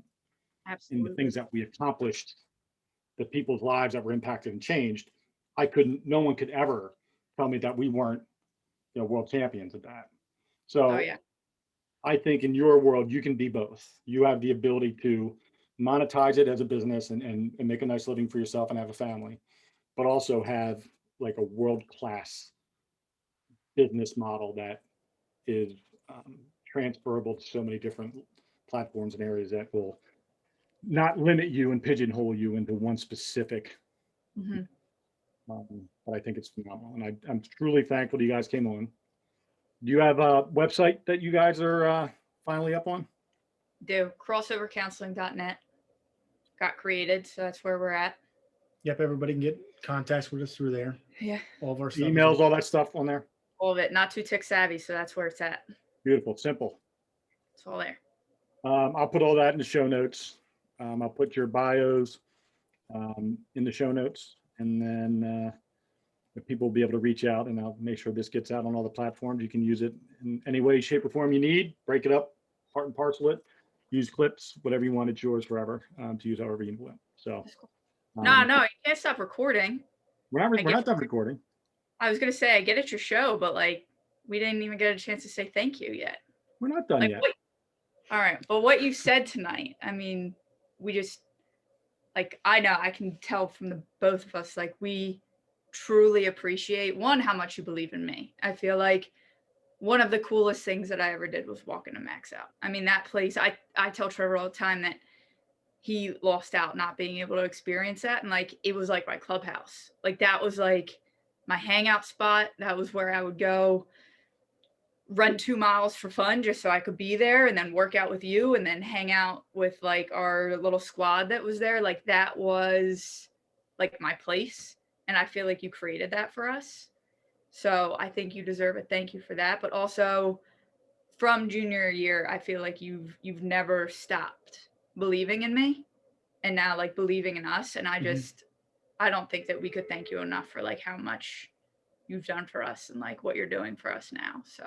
S2: Absolutely.
S1: In the things that we accomplished, the people's lives that were impacted and changed. No one could ever tell me that we weren't, world champions at that. So
S2: Oh yeah.
S1: I think in your world, you can be both. You have the ability to monetize it as a business and make a nice living for yourself and have a family, but also have like a world-class business model that is transferable to so many different platforms and areas that will not limit you and pigeonhole you into one specific. But I think it's phenomenal, and I'm truly thankful you guys came on. Do you have a website that you guys are finally up on?
S2: Do crossovercounseling.net got created, so that's where we're at.
S3: Yep, everybody can get contacts with us through there.
S2: Yeah.
S3: All of our stuff.
S1: Emails, all that stuff on there.
S2: All of it. Not too tech savvy, so that's where it's at.
S1: Beautiful, simple.
S2: It's all there.
S1: I'll put all that in the show notes. I'll put your bios in the show notes, and then people will be able to reach out, and I'll make sure this gets out on all the platforms. You can use it in any way, shape, or form you need. Break it up, part and parcel it. Use clips, whatever you want. It's yours forever to use however you want. So,
S2: no, you can't stop recording.
S1: We're not done recording.
S2: I was gonna say I get at your show, but like we didn't even get a chance to say thank you yet.
S1: We're not done yet.
S2: All right, but what you said tonight, I mean, we just like I know I can tell from the both of us, like we truly appreciate one how much you believe in me. I feel like one of the coolest things that I ever did was walking to Max Out. I mean, that place, I tell Trevor all the time that he lost out not being able to experience that. And like, it was like my clubhouse. Like that was like my hangout spot. That was where I would go run 2 miles for fun just so I could be there and then work out with you and then hang out with like our little squad that was there. Like that was like my place. And I feel like you created that for us. So I think you deserve a thank you for that. But also from junior year, I feel like you've never stopped believing in me and now like believing in us. And I don't think that we could thank you enough for like how much you've done for us and like what you're doing for us now. So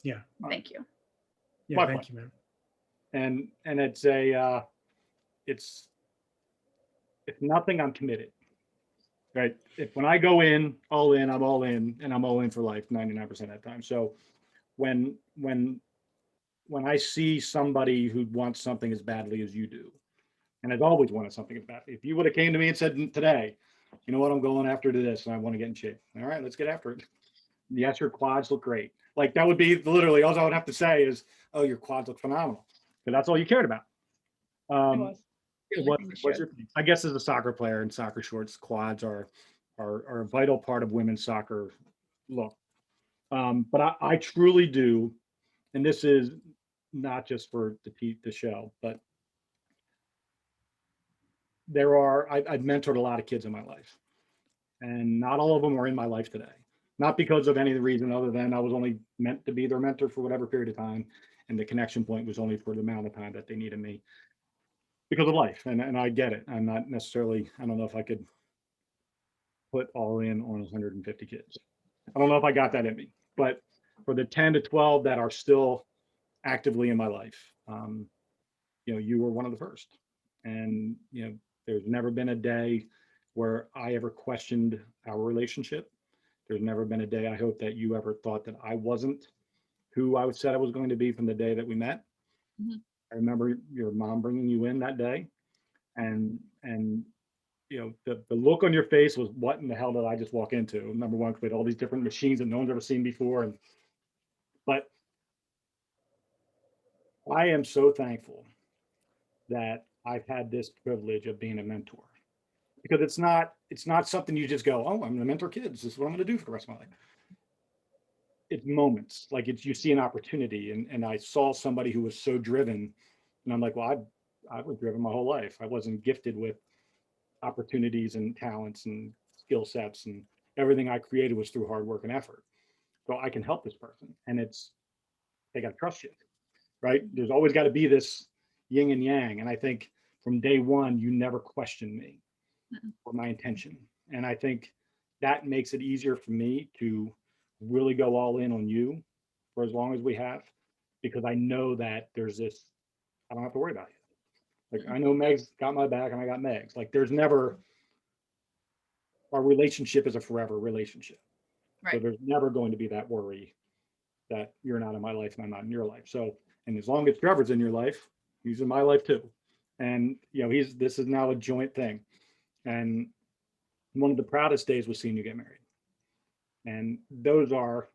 S3: yeah,
S2: thank you.
S3: Yeah, thank you, man.
S1: And it's it's if nothing, I'm committed. Right. When I go in, I'm all in, and I'm all in for life 99% of the time. So when I see somebody who wants something as badly as you do, and I've always wanted something as badly. If you would have came to me and said today, you know what, I'm going after this and I want to get in shape. All right, let's get after it. Yes, your quads look great. Like that would be literally all I would have to say is, oh, your quads look phenomenal. But that's all you cared about. I guess as a soccer player in soccer shorts, quads are a vital part of women's soccer look. But I truly do, and this is not just for the show, but I've mentored a lot of kids in my life, and not all of them are in my life today. Not because of any reason other than I was only meant to be their mentor for whatever period of time, and the connection point was only for the amount of time that they needed me. because of life, and I get it. I'm not necessarily, I don't know if I could put all in on 150 kids. I don't know if I got that in me, but for the 10 to 12 that are still actively in my life, you were one of the first. And, there's never been a day where I ever questioned our relationship. There's never been a day, I hope, that you ever thought that I wasn't who I said I was going to be from the day that we met.
S2: Mhm.
S1: I remember your mom bringing you in that day, and the look on your face was, what in the hell did I just walk into? Number one, because we had all these different machines that no one's ever seen before. But I am so thankful that I've had this privilege of being a mentor, because it's not something you just go, oh, I'm going to mentor kids. This is what I'm going to do for the rest of my life. It's moments, like you see an opportunity, and I saw somebody who was so driven, and I'm like, well, I was driven my whole life. I wasn't gifted with opportunities and talents and skill sets, and everything I created was through hard work and effort. So I can help this person, and they got to trust you, right? There's always got to be this yin and yang, and I think from day one you never questioned me or my intention, and I think that makes it easier for me to really go all in on you for as long as we have, because I know that there's this, I don't have to worry about you. Like, I know Meg's got my back and I got Meg's. Like, there's never, our relationship is a forever relationship. So
S2: Right.
S1: there's never going to be that worry that you're not in my life and I'm not in your life. So, and as long as Trevor's in your life, he's in my life too. And this is now a joint thing. And one of the proudest days was seeing you get married. And those are,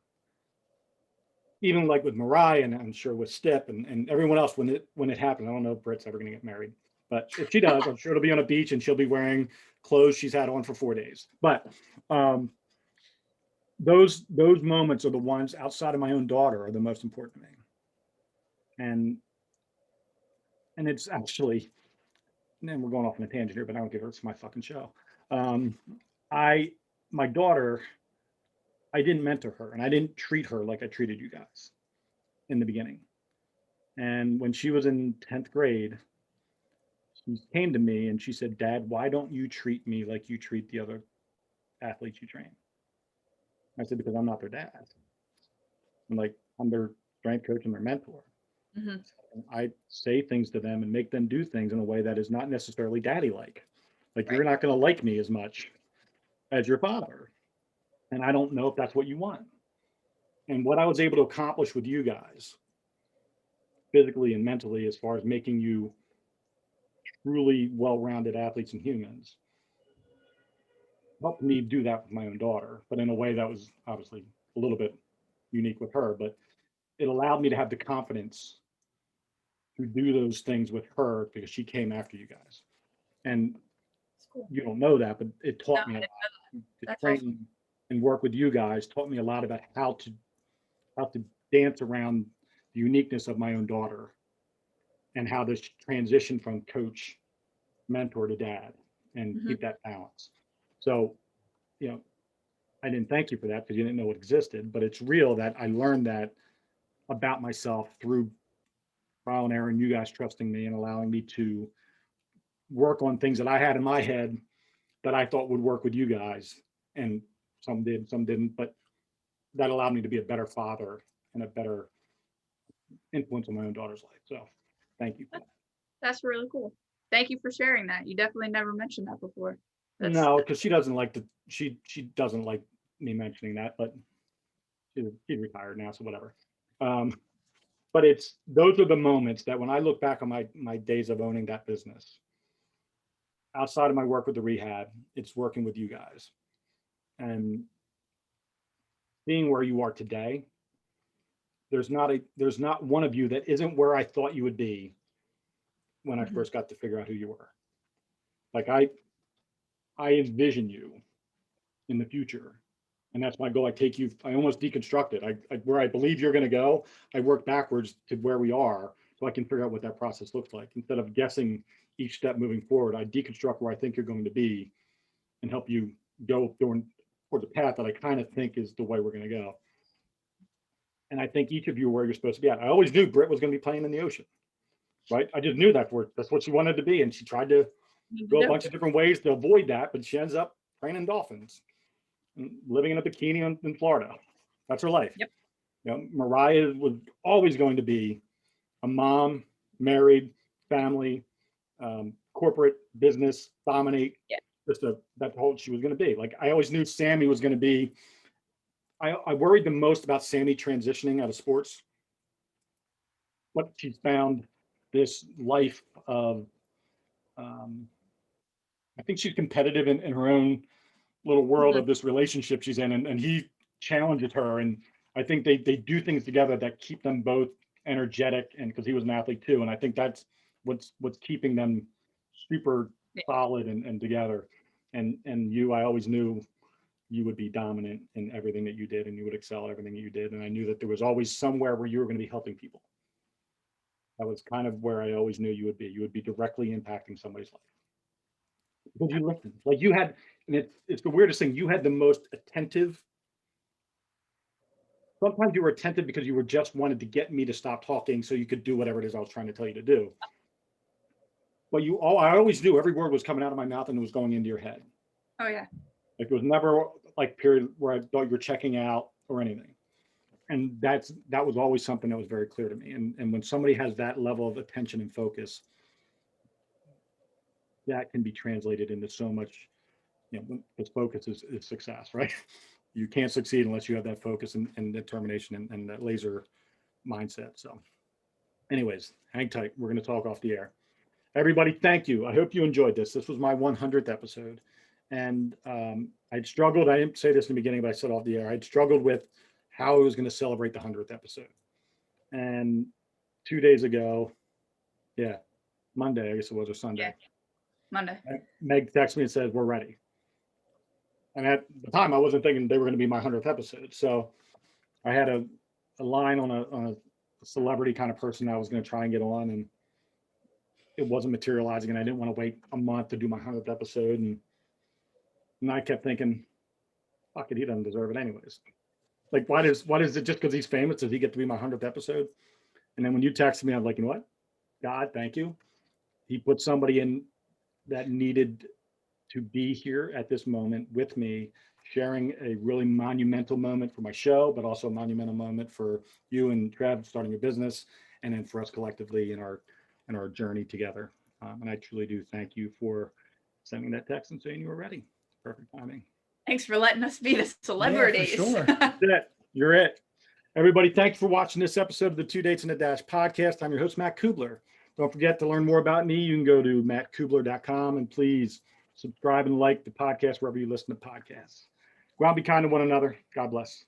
S1: even like with Mariah, and I'm sure with Stip and everyone else, when it happens. I don't know if Britt's ever going to get married, but if she does, I'm sure it'll be on a beach and she'll be wearing clothes she's had on for 4 days. But those moments are the ones outside of my own daughter are the most important to me. And it's actually, and then we're going off on a tangent here, but I don't give her, it's my fucking show. My daughter, I didn't mentor her, and I didn't treat her like I treated you guys in the beginning. And when she was in 10th grade, she came to me and she said, Dad, why don't you treat me like you treat the other athletes you train? I said, because I'm not their dad. I'm their strength coach and their mentor.
S2: Mm-hmm.
S1: I say things to them and make them do things in a way that is not necessarily daddy-like. Like,
S2: Right.
S1: you're not going to like me as much as your father. And I don't know if that's what you want. And what I was able to accomplish with you guys, physically and mentally, as far as making you truly well-rounded athletes and humans, helped me do that with my own daughter, but in a way that was obviously a little bit unique with her. But it allowed me to have the confidence to do those things with her because she came after you guys. And
S2: That's cool.
S1: you don't know that, but it taught me a
S2: I
S1: lot.
S2: didn't know that.
S1: To
S2: That's
S1: train
S2: awesome.
S1: and work with you guys taught me a lot about how to dance around the uniqueness of my own daughter, and how this transition from coach, mentor to dad, and
S2: Mhm.
S1: keep that balance. So, I didn't thank you for that because you didn't know it existed, but it's real that I learned that about myself through trial and error, and you guys trusting me and allowing me to work on things that I had in my head that I thought would work with you guys. And some did, some didn't, but that allowed me to be a better father and a better influence on my own daughter's life. So thank you for that.
S2: That's really cool. Thank you for sharing that. You definitely never mentioned that before.
S1: No, because she doesn't like she doesn't like me mentioning that, but she's retired now, so whatever. But those are the moments that when I look back on my days of owning that business, outside of my work with the rehab, it's working with you guys and being where you are today. There's not one of you that isn't where I thought you would be when I
S2: Mhm.
S1: first got to figure out who you were. Like, I envision you in the future, and that's my goal. I almost deconstruct it. Where I believe you're going to go, I work backwards to where we are, so I can figure out what that process looks like. Instead of guessing each step moving forward, I deconstruct where I think you're going to be and help you go toward the path that I kind of think is the way we're going to go. And I think each of you are where you're supposed to be at. I always knew Britt was going to be playing in the ocean. right? I just knew that's what she wanted to be. And she tried to go a bunch of different ways to avoid that, but she ends up training dolphins and living in a bikini in Florida. That's her life.
S2: Yep.
S1: You know, Mariah was always going to be a mom, married, family, corporate business, dominate.
S2: Yeah.
S1: That's whole she was going to be. Like I always knew Sammy was going to be. I worried the most about Sammy transitioning out of sports, but she's found this life of. I think she's competitive in her own little world of this relationship she's in, and he challenges her, and I think they do things together that keep them both energetic, and because he was an athlete too, and I think that's what's keeping them super solid and together. And I always knew you would be dominant in everything that you did, and you would excel at everything that you did, and I knew that there was always somewhere where you were going to be helping people. That was kind of where I always knew you would be. You would be directly impacting somebody's life. Because you listened, like you had, and it's the weirdest thing. You had the most attentive. Sometimes you were attentive because you were just wanted to get me to stop talking so you could do whatever it is I was trying to tell you to do. But I always knew every word was coming out of my mouth and it was going into your head.
S2: Oh yeah.
S1: Like it was never like period where I thought you were checking out or anything. And that was always something that was very clear to me. And when somebody has that level of attention and focus, that can be translated into so much, because focus is success, right? You can't succeed unless you have that focus and determination and that laser mindset. So anyways, hang tight. We're going to talk off the air. Everybody, thank you. I hope you enjoyed this. This was my 100th episode. And I'd struggled. I didn't say this in the beginning, but I said off the air. I'd struggled with how I was going to celebrate the 100th episode. And 2 days ago, Monday, I guess it was, or Sunday.
S2: Yeah. Monday.
S1: Meg texted me and said, we're ready. And at the time, I wasn't thinking they were going to be my 100th episode. So I had a line on a celebrity kind of person I was going to try and get on, and it wasn't materializing. And I didn't want to wait a month to do my 100th episode. And I kept thinking, fuck it, he doesn't deserve it anyways. Like, why does it just because he's famous, does he get to be my 100th episode? And then when you texted me, I'm like, you know what? God, thank you. He put somebody in that needed to be here at this moment with me, sharing a really monumental moment for my show, but also a monumental moment for you and Trev starting your business, and then for us collectively in our journey together. And I truly do thank you for sending that text and saying you were ready. Perfect timing.
S2: Thanks for letting us be the celebrities.
S3: Yeah, for sure.
S1: That's it. You're it. Everybody, thanks for watching this episode of the 2 Dates in a Dash podcast. I'm your host, Matt Cubbler. Don't forget to learn more about me. You can go to mattcubbler.com, and please subscribe and like the podcast wherever you listen to podcasts. Go out and be kind to one another. God bless.